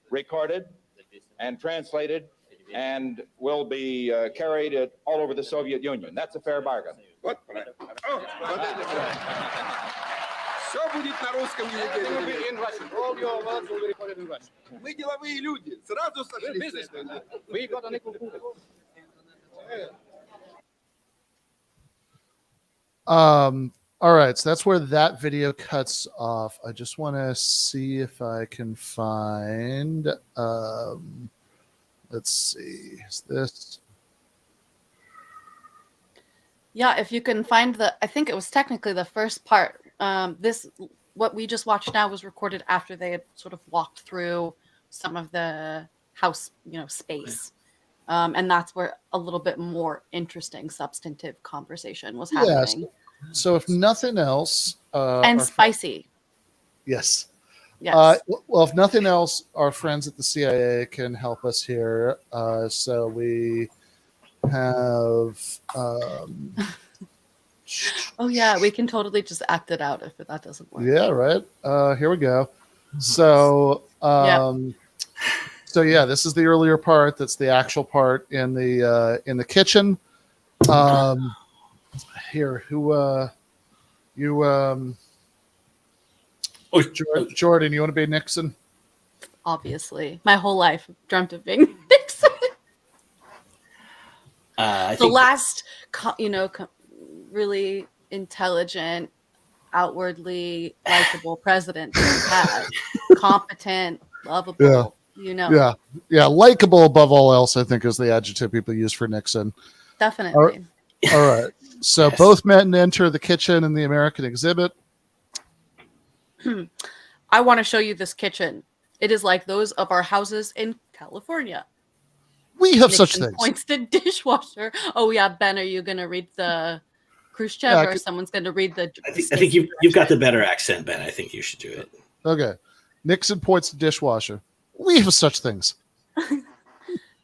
recorded and translated and will be carried all over the Soviet Union. That's a fair bargain. Вот правильно. Все будет на русском языке. Мы деловые люди. Сразу сошлись. All right, so that's where that video cuts off. I just want to see if I can find. Let's see. Is this? Yeah, if you can find I think it was technically the first part. What we just watched now was recorded after they had sort of walked through some of the house, space. And that's where a little bit more interesting, substantive conversation was happening. Yes. So if nothing else, and spicy. Yes. Yes. Well, if nothing else, our friends at the CIA can help us here. So we have. Oh yeah, we can totally just act it out if that doesn't work. Yeah, right. Here we go. So, so yeah, this is the earlier part. That's the actual part in the kitchen. Here, Jordan, you want to be Nixon? Obviously, my whole life I've dreamt of being Nixon. The last, really intelligent, outwardly likable president that we've had. Competent, lovable, Yeah, likable above all else, I think, is the adjective people use for Nixon. Definitely. All right. So both men enter the kitchen in the American exhibit. I want to show you this kitchen. It is like those of our houses in California. We have Nixon such things. Points to dishwasher. Oh yeah, Ben, are you going to read the Khrushchev or someone's going to read the? I think you've got the better accent, Ben. I think you should do it. Okay. Nixon points to dishwasher. We have such things.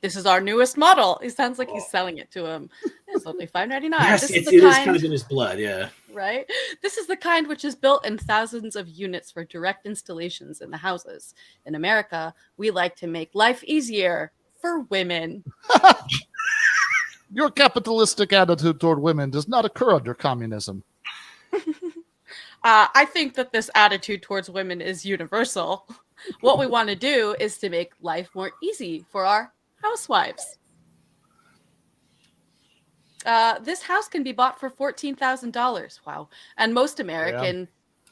This is our newest model. It sounds like he's selling it to him. It's only $5.99. Yes, This it is kind of in his blood, yeah. Right? This is the kind which is built in thousands of units for direct installations in the houses. In America, we like to make life easier for women. Your capitalistic attitude toward women does not occur under communism. I think that this attitude towards women is universal. What we want to do is to make life more easy for our housewives. This house can be bought for $14,000. Wow. And most American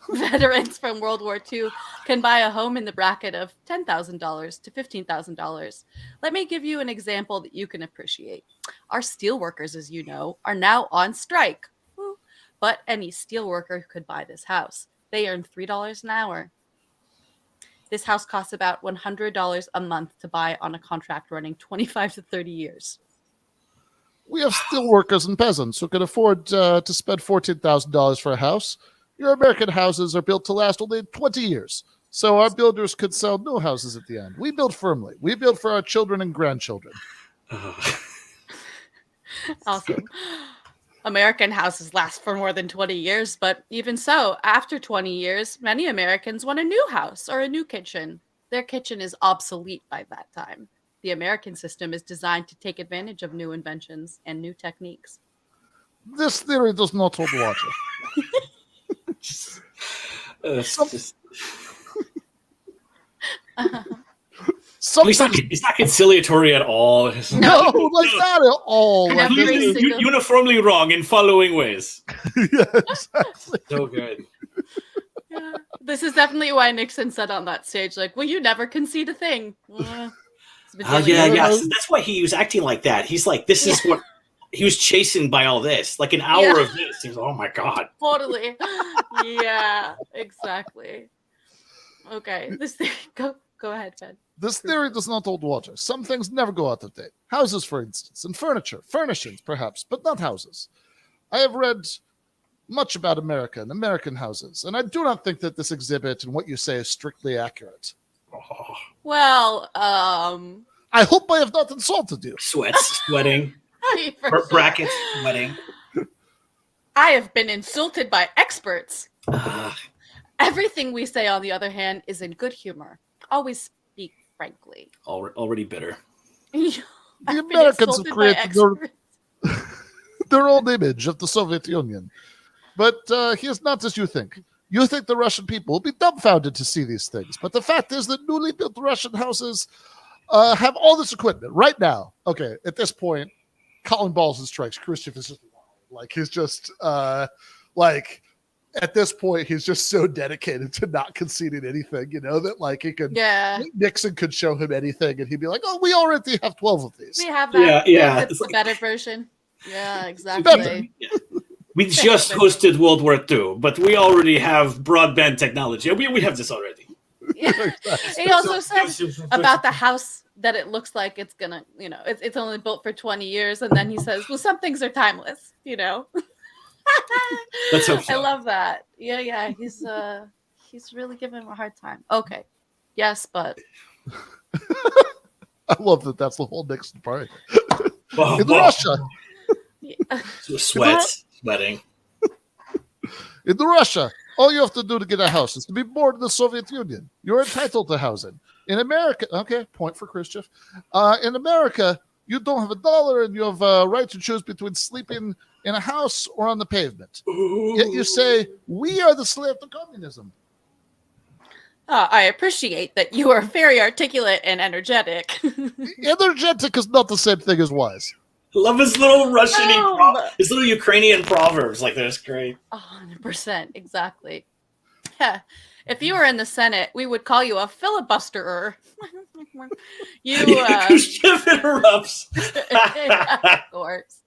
veterans from World War II can buy a home in the bracket of $10,000 to $15,000. Let me give you an example that you can appreciate. Our steelworkers, as you know, are now on strike. Woo. But any steelworker could buy this house. They earn $3 an hour. This house costs about $100 a month to buy on a contract running 25 to 30 years. We have steel workers and peasants who can afford to spend $14,000 for a house. Your American houses are built to last only 20 years, so our builders could sell new houses at the end. We build firmly. We build for our children and grandchildren. Awesome. American houses last for more than 20 years, but even so, after 20 years, many Americans want a new house or a new kitchen. Their kitchen is obsolete by that time. The American system is designed to take advantage of new inventions and new techniques. This theory does not hold water. It's not conciliatory at all. No, like not at all. Like, uniformly wrong in following ways. Yeah, exactly. So good. Yeah. This is definitely why Nixon said on that stage, like, well, you never concede a thing. That's why he was acting like that. He's like, this is what he was chastened by all this. Like an hour of this. He's like, oh my God. Totally. Yeah, exactly. Okay. Go ahead, Ben. This theory does not hold water. Some things never go out of date. Houses, for instance, and furniture, furnishings, perhaps, but not houses. I have read much about America and American houses, and I do not think that this exhibit and what you say is strictly accurate. Well, I hope I have not insulted you. Sweating. Brackets, sweating. I have been insulted by experts. Everything we say, on the other hand, is in good humor. Always speak frankly. Already bitter. The Americans have created their own image of the Soviet Union. But he is not as you think. You think the Russian people will be dumbfounded to see these things. But the fact is that newly built Russian houses have all this equipment right now. Okay, at this point, calling balls and strikes. Khrushchev is just like, he's just like, at this point, he's just so dedicated to not conceding anything, you know, that like he could, Nixon could show him anything and he'd be like, oh, we already have 12 of these. We have that. Yeah. It's the better version. Yeah, exactly. We just hosted World War II, but we already have broadband technology. We have this already. Yeah. He also said about the house that it looks like it's gonna, you know, it's only built for 20 years, and then he says, well, some things are timeless, you know. Let's hope so. I love that. Yeah. He's really giving him a hard time. Okay. Yes, but I love that that's the whole Nixon party. In Russia. Sweating. In Russia, all you have to do to get a house is to be born in the Soviet Union. You're entitled to housing. In America, okay, point for Khrushchev. In America, you don't have a dollar and you have a right to choose between sleeping in a house or on the pavement. Yet you say, we are the slave to communism. I appreciate that you are very articulate and energetic. Energetic is not the same thing as wise. Love his little Russian, his little Ukrainian proverbs. Like, that's great. 100%, exactly. Yeah. If you were in the Senate, we would call you a filibusterer. Khrushchev interrupts. Of course.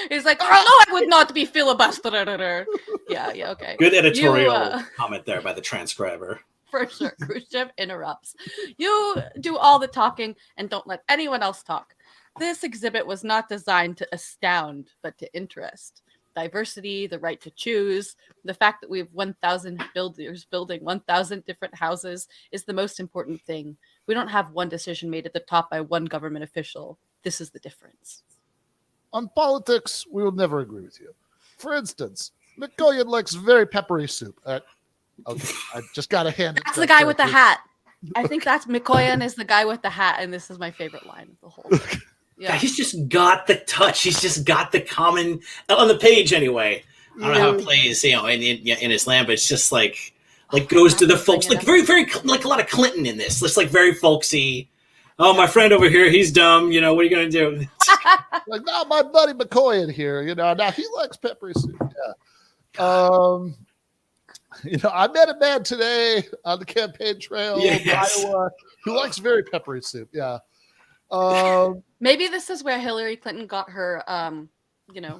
He's like, oh, no, I would not be filibusterer. Yeah, okay. Good editorial comment there by the transcriber. For sure. Khrushchev interrupts. You do all the talking and don't let anyone else talk. This exhibit was not designed to astound, but to interest. Diversity, the right to choose, the fact that we have 1,000 builders building 1,000 different houses is the most important thing. We don't have one decision made at the top by one government official. This is the difference. On politics, we will never agree with you. For instance, Napoleon likes very peppery soup. Okay, I just got to hand it. That's the guy with the hat. I think that's Mikoyan is the guy with the hat, and this is my favorite line of the whole thing. Yeah, he's just got the touch. He's just got the common on the page anyway. I don't know how it plays, in Islam, but it's just like goes to the folks, like very, very, like a lot of Clinton in this. It's like very folksy. Oh, my friend over here, he's dumb. What are you gonna do? Like, now my buddy McCoy in here. Now he likes peppery soup. Yeah. I met a man today on the campaign trail in Iowa who likes very peppery soup. Yeah. Maybe this is where Hillary Clinton got her,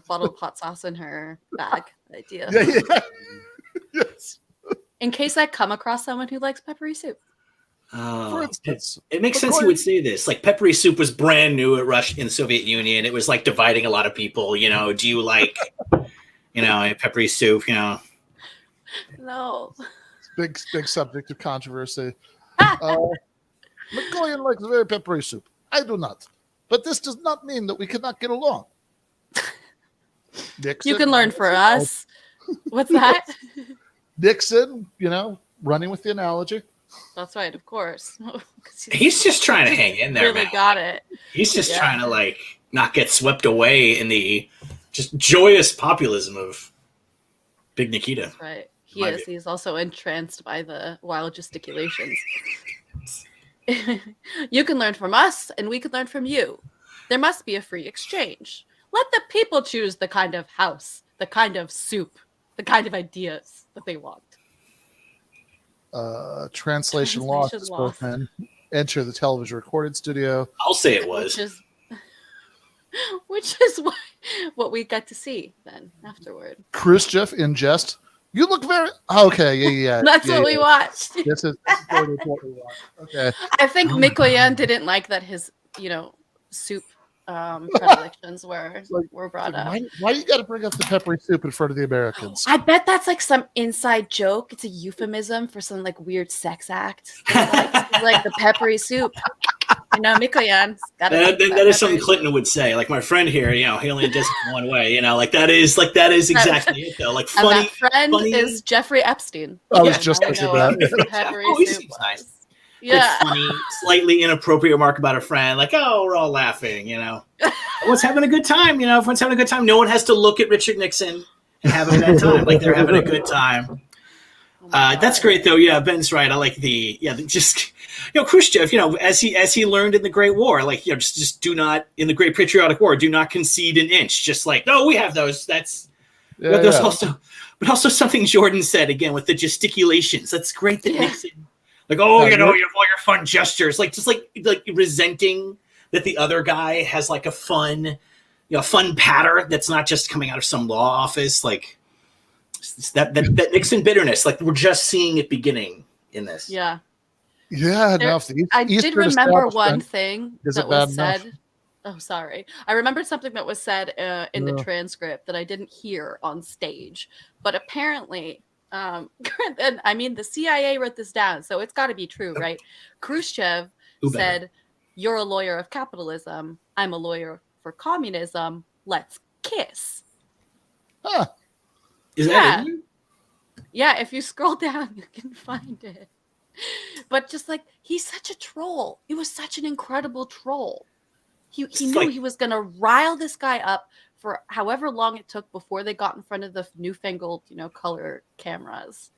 bottled hot sauce in her bag idea. Yeah. Yes. In case I come across someone who likes peppery soup. For instance, it makes sense you would say this. Like peppery soup was brand new at Russia in the Soviet Union. It was like dividing a lot of people. Do you like, peppery soup? No. Big subject of controversy. McCoy likes very peppery soup. I do not. But this does not mean that we cannot get along. Nixon, you can learn for us. What's that? Nixon, running with the analogy. That's right, of course. He's just trying to hang in there, really man. got it. He's just trying to not get swept away in the just joyous populism of Big Nikita. That's right. He is. He's also entranced by the wild gesticulations. You can learn from us, and we can learn from you. There must be a free exchange. Let the people choose the kind of house, the kind of soup, the kind of ideas that they want. Translation lost. Both men enter the television recording studio. I'll say it was. Which is what we got to see then afterward. Khrushchev in jest. You look very okay. Yeah. That's what we watched. This is what we watched. Okay. I think Mikoyan didn't like that his soup predilections were brought up. Why you got to bring up the peppery soup in front of the Americans? I bet that's like some inside joke. It's a euphemism for some weird sex act. like the peppery soup. Mikoyan. That is something Clinton would say. Like my friend here, he only does it one way. That is exactly it though. Like funny. And that friend is Jeffrey Epstein. I was just thinking that. Peppery soup seems nice. Yeah. Funny, slightly inappropriate remark about a friend, like, oh, we're all laughing, Everyone's having a good time, everyone's having a good time. No one has to look at Richard Nixon and have a bad time. Like they're having a good time. That's great though. Yeah, Ben's right. I like Khrushchev, as he learned in the Great War, just do not, in the Great Patriotic War, do not concede an inch. Just no, we have those. That's those also, but also something Jordan said again with the gesticulations. That's great that Nixon. You have all your fun gestures, just resenting that the other guy has a fun patter that's not just coming out of some law office, that Nixon bitterness. We're just seeing it beginning in this. Yeah. Yeah. I did remember one thing that was said. Enough? Oh, sorry. I remembered something that was said in the transcript that I didn't hear on stage, but apparently. And I mean, the CIA wrote this down, so it's got to be true, right? Khrushchev said, "You're a lawyer of capitalism. I'm a lawyer for communism. Let's kiss." Huh? Is that it? Yeah. If you scroll down, you can find it. But just he's such a troll. He was such an incredible troll. He knew he was going to rile this guy up for however long it took before they got in front of the newfangled, color cameras.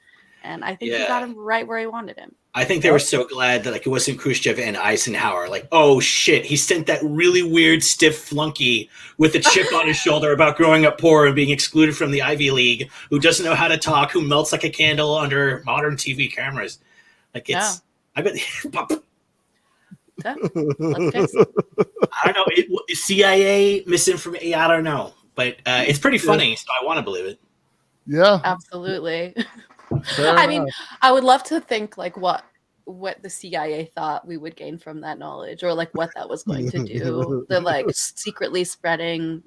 And I think he got him right where he wanted him. I think they were so glad that it wasn't Khrushchev and Eisenhower. Oh shit, he sent that really weird stiff flunky with a chip on his shoulder about growing up poor and being excluded from the Ivy League, who doesn't know how to talk, who melts like a candle under modern TV cameras. I bet. Yeah, I don't know. CIA misinformation. I don't know, but it's pretty funny, so I want to believe it. Yeah, absolutely. I mean, I would love to think what the CIA thought we would gain from that knowledge, or what that was going to do. They're secretly spreading,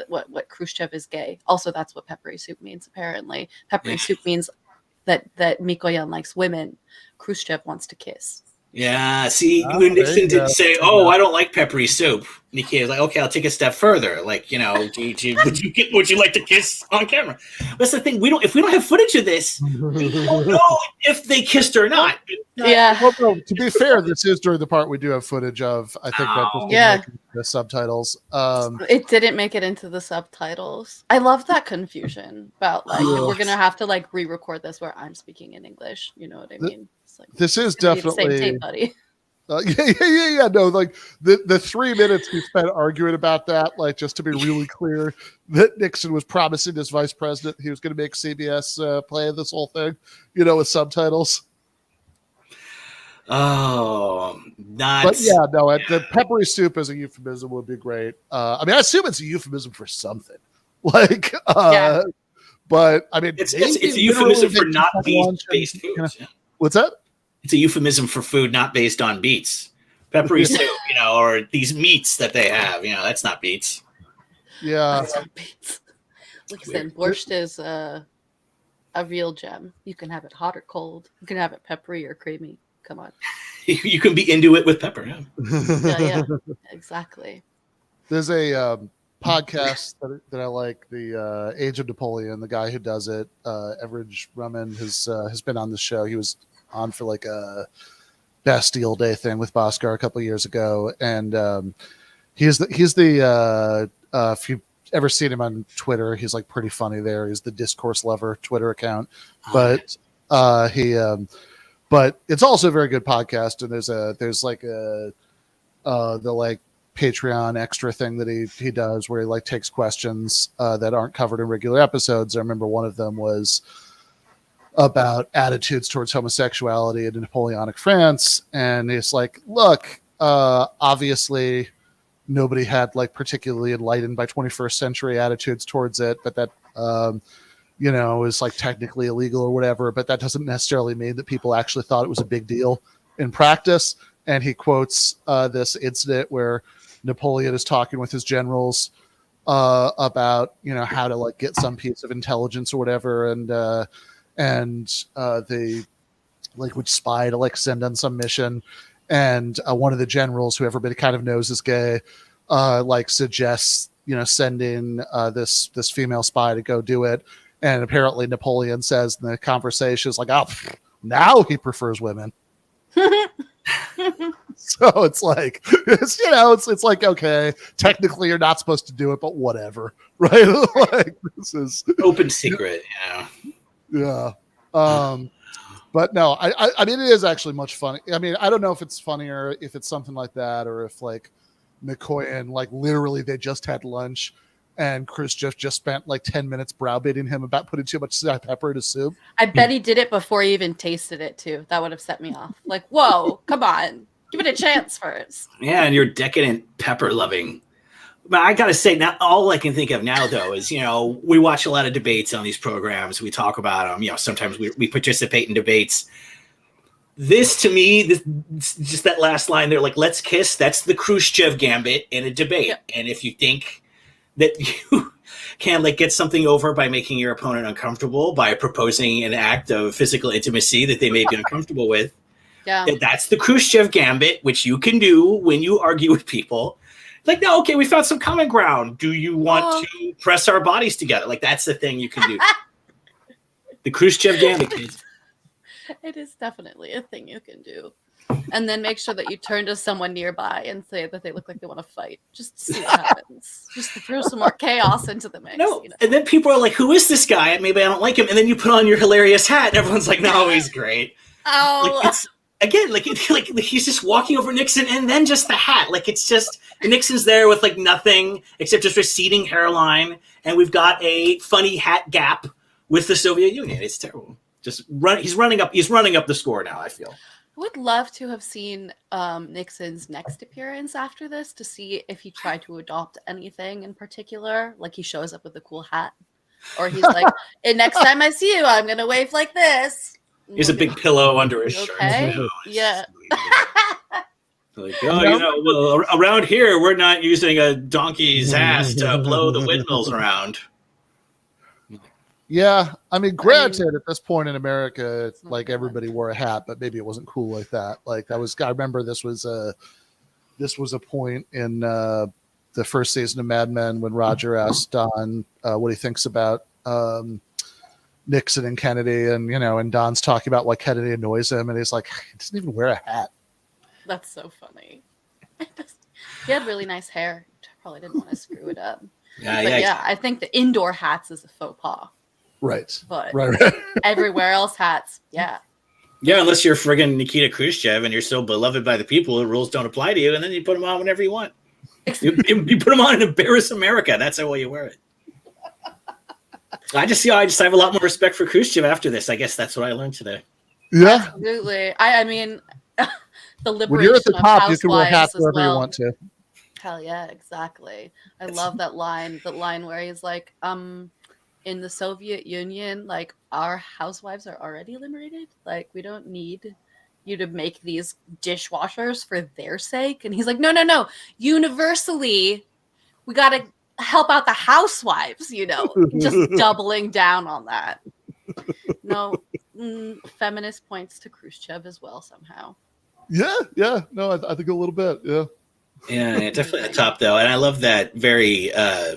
what Khrushchev is gay. Also, that's what peppery soup means. Apparently, peppery soup means that Mikoyan likes women. Khrushchev wants to kiss. Yeah, see, Oh, when there Nixon you didn't go. say, "Oh, I don't like peppery soup," Nikita's like, "Okay, I'll take a step further. Like, would you like to kiss on camera?" That's the thing. If we don't have footage of this, we don't know if they kissed or not. Yeah. Well, no, to be fair, this is during the part we do have footage of. I think that just Yeah. didn't make the subtitles. It didn't make it into the subtitles. I love that confusion about like Yeah. we're gonna have to like re-record this where I'm speaking in English. You know what I mean? It's like This is it's gonna be the definitely same tape, buddy. yeah. No, like the 3 minutes we spent arguing about that, like just to be really clear, that Nixon was promising as vice president he was going to make CBS play this whole thing, with subtitles. Oh, not. But yeah, no, the peppery soup as a euphemism would be great. I mean, I assume it's a euphemism for something, like. Yeah. But I mean, It's a euphemism for not beef-based foods. Yeah. What's that? It's a euphemism for food not based on beets. Peppery soup, or these meats that they have, that's not beets. Yeah. Listen, borscht is a real gem. You can have it hot or cold. You can have it peppery or creamy. Come on. You can be into it with pepper. Yeah. Yeah, exactly. There's a podcast that I like, the Age of Napoleon. The guy who does it, Everidge Rumman, has been on the show. He was on for like a Bastille Day thing with Bhaskar a couple of years ago, and he's the if you've ever seen him on Twitter, he's like pretty funny there. He's the Discourse Lover Twitter account, but but it's also a very good podcast. And there's like the like Patreon extra thing that he does where he like takes questions that aren't covered in regular episodes. I remember one of them was about attitudes towards homosexuality in Napoleonic France, and it's like, look, obviously nobody had like particularly enlightened by 21st century attitudes towards it, but that is like technically illegal or whatever, but that doesn't necessarily mean that people actually thought it was a big deal in practice. And he quotes this incident where Napoleon is talking with his generals about how to like get some piece of intelligence or whatever, and they like would spy to like send on some mission, and one of the generals who everybody kind of knows is gay like suggests sending this female spy to go do it, and apparently Napoleon says in the conversation is like, oh, now he prefers women. So it's like it's like, okay, technically you're not supposed to do it, but whatever, right? Like this is open secret. Yeah. But no, I mean, it is actually much funny. I mean, I don't know if it's funnier if it's something like that, or if like Mikoyan, like literally they just had lunch and Khrushchev just spent like 10 minutes browbeating him about putting too much pepper in his soup. I bet he did it before he even tasted it too. That would have set me off. Like, whoa, come on, give it a chance first. Yeah, and you're decadent pepper loving. But I gotta say, now all I can think of now though is we watch a lot of debates on these programs. We talk about them. Sometimes we participate in debates. This to me, just that last line there, like "let's kiss." That's the Khrushchev gambit in a debate. Yep. And if you think that you can like get something over by making your opponent uncomfortable by proposing an act of physical intimacy that they may be uncomfortable with, that's the Khrushchev gambit, which you can do when you argue with people. Like, no, okay, we found some common ground. Do you want to press our bodies together? Like, that's the thing you can do. The Khrushchev gambit, kids. It is definitely a thing you can do. And then make sure that you turn to someone nearby and say that they look like they want to fight. Just to see what happens. Just to throw some more chaos into the mix. No, and then people are like, who is this guy? Maybe I don't like him. And then you put on your hilarious hat and everyone's like, no, he's great. Oh. Like, it's, again, like he's just walking over Nixon and then just the hat. Like it's just Nixon's there with like nothing except just receding hairline, and we've got a funny hat gap with the Soviet Union. It's terrible. He's running up the score now, I feel. I would love to have seen Nixon's next appearance after this to see if he tried to adopt anything in particular. Like he shows up with a cool hat, or he's like, "And next time I see you, I'm gonna wave like this." Here's a big pillow under his shirt. Okay. Yeah. Like, well, around here, we're not using a donkey's ass to blow the windmills around. Yeah, I mean, I granted, mean, at this point in America, it's not like fun. everybody wore a hat, but maybe it wasn't cool like that. Like I remember this was a point in the first season of Mad Men when Roger asked Don what he thinks about Nixon and Kennedy, and Don's talking about why Kennedy annoys him, and he's like, he doesn't even wear a hat. That's so funny. He had really nice hair. Probably didn't want to screw it up. But yeah, I think the indoor hats is a faux pas. Right. But Right. everywhere else hats, yeah. Yeah, unless you're friggin' Nikita Khrushchev and you're so beloved by the people, the rules don't apply to you, and then you put them on whenever you want. You put them on and embarrass America. That's how well you wear it. I just have a lot more respect for Khrushchev after this. I guess that's what I learned today. Yeah. Absolutely. I mean, the liberation When you're at the top, you can wear housewives hats as wherever well. you want to. Hell yeah, exactly. I love that line. That line where he's like, in the Soviet Union, like our housewives are already liberated. Like we don't need you to make these dishwashers for their sake. And he's like, no. Universally, we got to help out the housewives, just doubling down on that. No, feminist points to Khrushchev as well somehow. Yeah. No, I think a little bit. Yeah. Yeah, definitely at the top though, and I love that very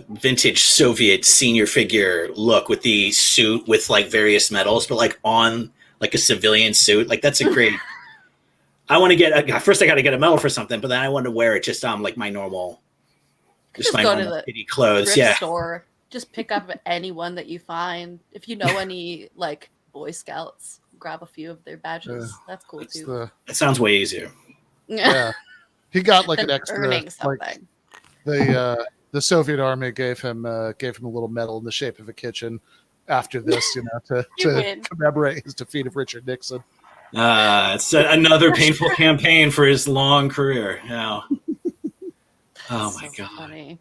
vintage Soviet senior figure look with the suit with like various medals, but like on like a civilian suit. Like that's a great. I want to get first. I got to get a medal for something, but then I want to wear it just like my normal, Just my go to normal the kitty clothes. thrift Yeah, store. Just pick up anyone that you find. If you know any like Boy Scouts, grab a few of their badges. That's cool too. that sounds way easier. Yeah. He got like Than an extra, earning something. like the Soviet army gave him a little medal in the shape of a kitchen after this, to commemorate his defeat of Richard Nixon. It's another painful campaign for his long career. Yeah. Oh my god. Funny.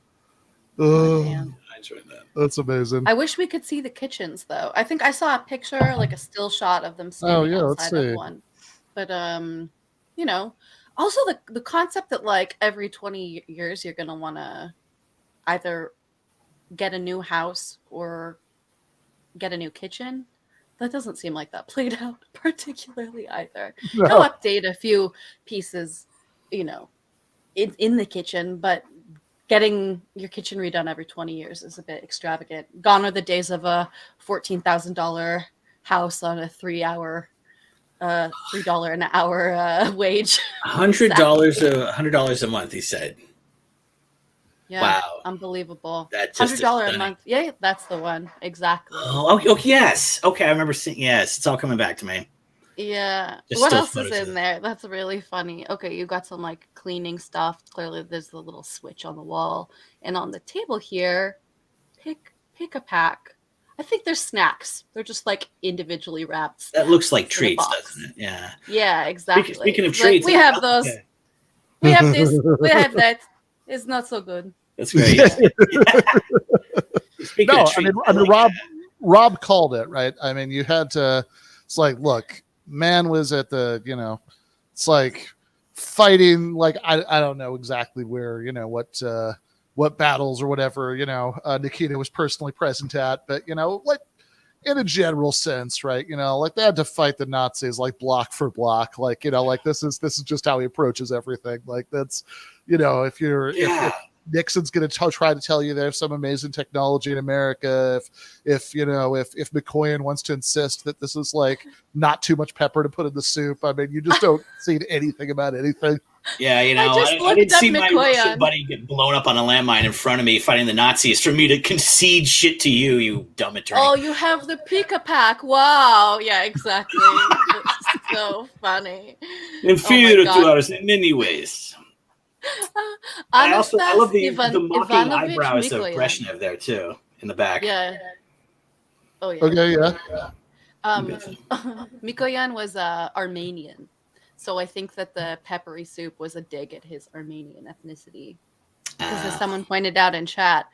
Oh, Man. I enjoyed that. That's amazing. I wish we could see the kitchens though. I think I saw a picture, like a still shot of them standing let's outside see. of one. But also the concept that like every 20 years you're gonna want to either get a new house or get a new kitchen. That doesn't seem like that played out particularly either. No. They'll update a few pieces, in the kitchen, but getting your kitchen redone every 20 years is a bit extravagant. Gone are the days of a $14,000 house on a $3 an hour wage. $100 a month, he said. Yeah, wow, unbelievable. That's just $100 a month. Yeah, that's the one exactly. Oh, okay, yes. Okay, I remember seeing. Yes, it's all coming back to me. Yeah. Just what still else is photos in there? That's really funny. Okay, you got some like cleaning stuff. Clearly, there's the little switch on the wall, and on the table here, pick a pack. I think they're snacks. They're just like individually wrapped. That looks like in a treats, box. doesn't it? Yeah. Yeah, exactly. Speaking of Like, treats, we have those. okay. We have this. We have that. It's not so good. That's great. Speaking No, of treats, I mean, Rob called it, right? I mean, you had to. It's like, look, man was at the, it's like fighting. Like I don't know exactly where, what battles or whatever, Nikita was personally present at, but like in a general sense, right? Like they had to fight the Nazis like block for block, like like this is just how he approaches everything. Like that's, if you're if Nixon's going to try to tell you there's some amazing technology in America, if McCoyan wants to insist that this is like not too much pepper to put in the soup, I mean, you just don't see anything about anything. Yeah, I didn't see my Russian buddy get blown up on a landmine in front of me fighting the Nazis for me to concede shit to you, you dumb attorney. Oh, you have the pick-a-pack. Wow. Yeah, exactly. That's so funny. Inferior to ours in many ways. I love the mocking eyebrows of Brezhnev there too in the back. Yeah. Oh yeah. Okay, yeah. Mikoyan was Armenian, so I think that the peppery soup was a dig at his Armenian ethnicity. Because as someone pointed out in chat,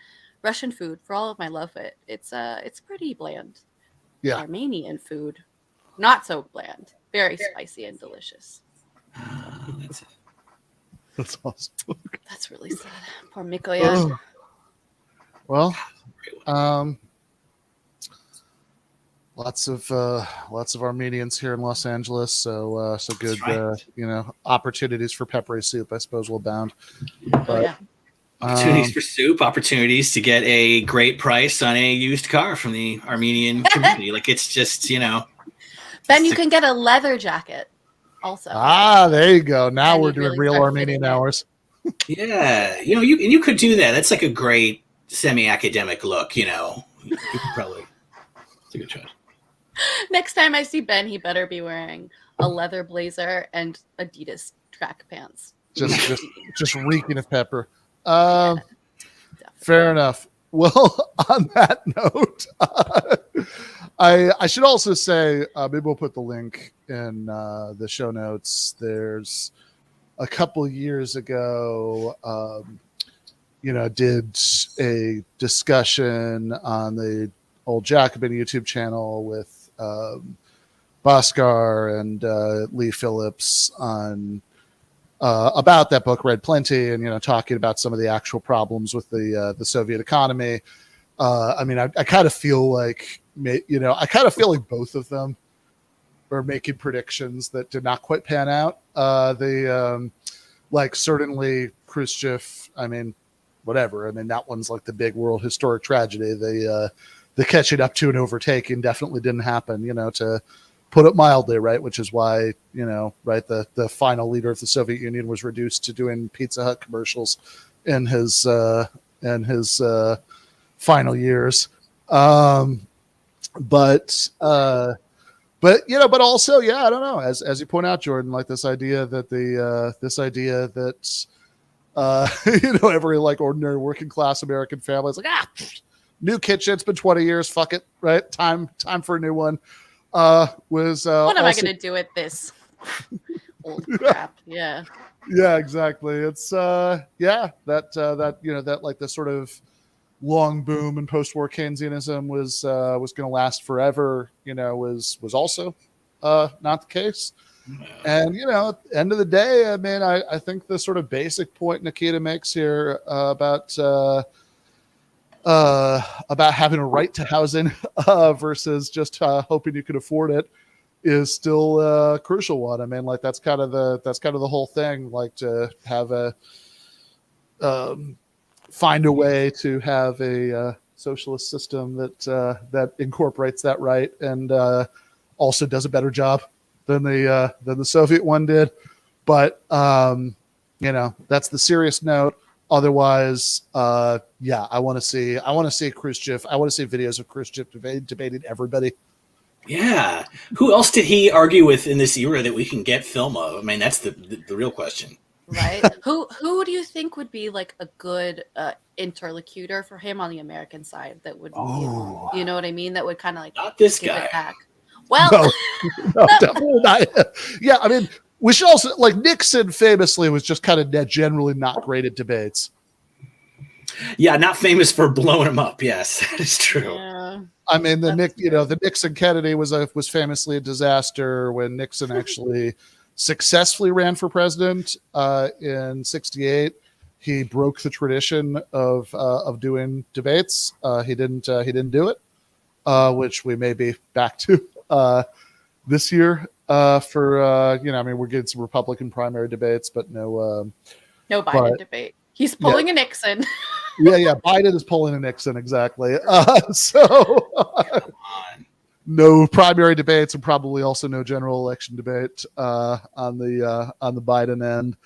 Russian food, for all of my love it, it's pretty bland. Yeah. Armenian food, not so bland, very spicy and delicious. That's awesome. That's really sad. Poor Mikoyan. Well, lots of Armenians here in Los Angeles, so good right. opportunities for peppery soup, I suppose, will abound. Oh, yeah. Opportunities for soup, opportunities to get a great price on a used car from the Armenian community. Like, it's just, Ben, you can get a leather jacket also. There you go. Now And we're you'd doing really real start Armenian fitting in. hours. Yeah, you could do that. That's like a great semi-academic look. You could probably. It's a good choice. Next time I see Ben, he better be wearing a leather blazer and Adidas track pants. Just reeking of pepper. Fair enough. Well, on that note, I should also say, maybe we'll put the link in the show notes. There's a couple years ago, did a discussion on the old Jacobin YouTube channel with Bhaskar and Lee Phillips on about that book, Read Plenty, and talking about some of the actual problems with the Soviet economy. I kind of feel like both of them are making predictions that did not quite pan out. Certainly Khrushchev. Whatever. That one's like the big world historic tragedy. The catching up to and overtaking definitely didn't happen. To put it mildly, right? Which is why, the final leader of the Soviet Union was reduced to doing Pizza Hut commercials in his final years. But also, I don't know. As you point out, Jordan, like this idea that every like ordinary working class American family is like, new kitchen. It's been 20 years. Fuck it. Right. Time for a new one. What am I going to do with this old crap? Yeah. Yeah, exactly. It's that like the sort of long boom in post-war Keynesianism was going to last forever, was also not the case. And at the end of the day, I think the sort of basic point Nikita makes here about having a right to housing versus just hoping you can afford it is still a crucial one. That's kind of the whole thing. Like to have find a way to have a socialist system that incorporates that right and also does a better job than the Soviet one did. But that's the serious note. Otherwise, I want to see Khrushchev. I want to see videos of Khrushchev debating everybody. Yeah. Who else did he argue with in this era that we can get film of? That's the real question. Right. Who do you think would be like a good interlocutor for him on the American side that would, you know what I mean? That would kind of like not this give guy. It back. Well, no, definitely not. Yeah, we should also like Nixon famously was just kind of generally not great at debates. Yeah, not famous for blowing him up. Yes, that is true. Yeah. The Nixon Kennedy was famously a disaster. When Nixon actually successfully ran for president in '68, he broke the tradition of doing debates. He didn't do it, which we may be back to this year. We're getting some Republican primary debates, but no Biden debate. He's pulling a Nixon. Yeah, Biden is pulling a Nixon, exactly. No primary debates and probably also no general election debate on the Biden end.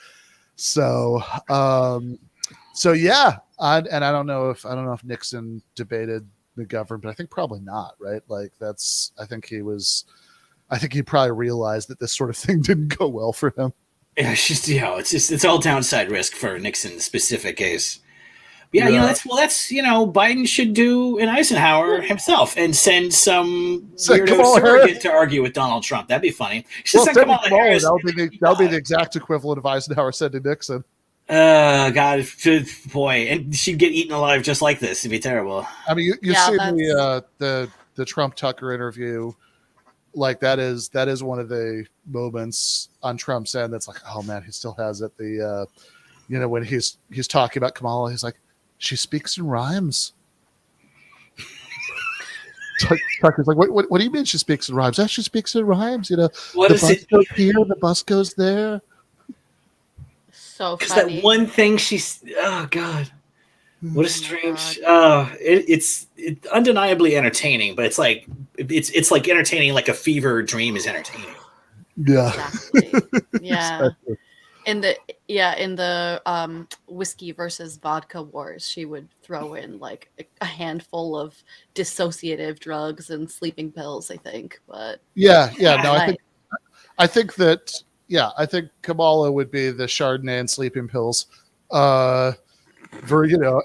So yeah, I don't know if Nixon debated McGovern, but I think probably not, right? Like I think he probably realized that this sort of thing didn't go well for him. Yeah, it's all downside risk for Nixon's specific case. Yeah, that's Biden should do an Eisenhower himself and send some weirdo surrogate to argue with Donald Trump. That'd be funny. That would be the exact equivalent of Eisenhower sending Nixon. God, boy, and she'd get eaten alive just like this. It'd be terrible. You see the Trump Tucker interview. Like that is one of the moments on Trump's end that's like, oh man, he still has it. When he's talking about Kamala, he's like, she speaks in rhymes. Tucker's like, what do you mean she speaks in rhymes? She speaks in rhymes. You know, What the is bus it? goes here, the bus goes there. So Because funny. that one thing she's, oh God, what a strange, it's undeniably entertaining, but it's like entertaining like a fever dream is entertaining. Yeah. Exactly. Yeah. Exactly. In the whiskey versus vodka wars, she would throw in like a handful of dissociative drugs and sleeping pills, I think. But Yeah. No, right. I think Kamala would be the Chardonnay and sleeping pills,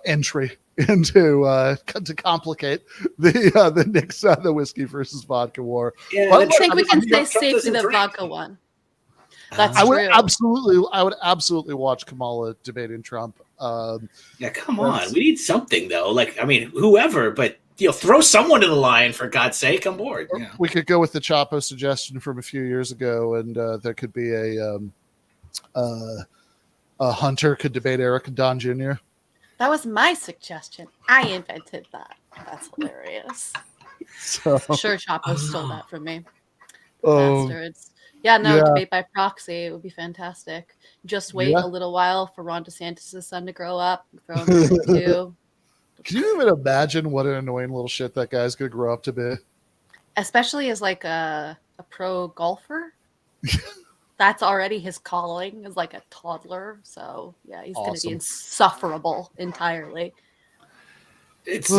entry into to complicate the Nixon the whiskey versus vodka war. Yeah, But I think we can say Trump safely doesn't the drink. vodka one. That's I would true. absolutely watch Kamala debating Trump. Yeah, come on. We need something though. Like, I mean, whoever, but throw someone in the line for God's sake. I'm bored. Yeah. We could go with the Chapo suggestion from a few years ago, and there could be a Hunter could debate Eric and Don Jr. That was my suggestion. I invented that. That's hilarious. So, Sure, Chapo stole that from me. um, Bastards. Yeah, no, yeah. debate by proxy. It would be fantastic. Just wait Yeah. a little while for Ron DeSantis' son to grow up. Throw him in too. Can you even imagine what an annoying little shit that guy's gonna grow up to be? Especially as like a pro golfer. That's already his calling as like a toddler. So yeah, he's gonna be Awesome. insufferable entirely. It's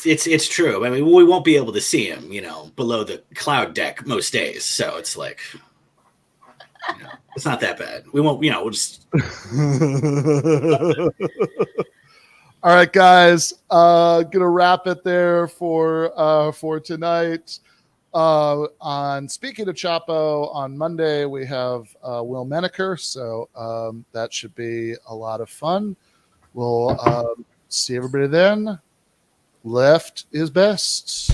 it's true. I mean, we won't be able to see him, below the cloud deck most days. So it's like, it's not that bad. We won't, we'll just. All right, guys. Gonna wrap it there for tonight. On speaking of Chapo, on Monday we have Will Menaker, so that should be a lot of fun. We'll see everybody then. Left is best.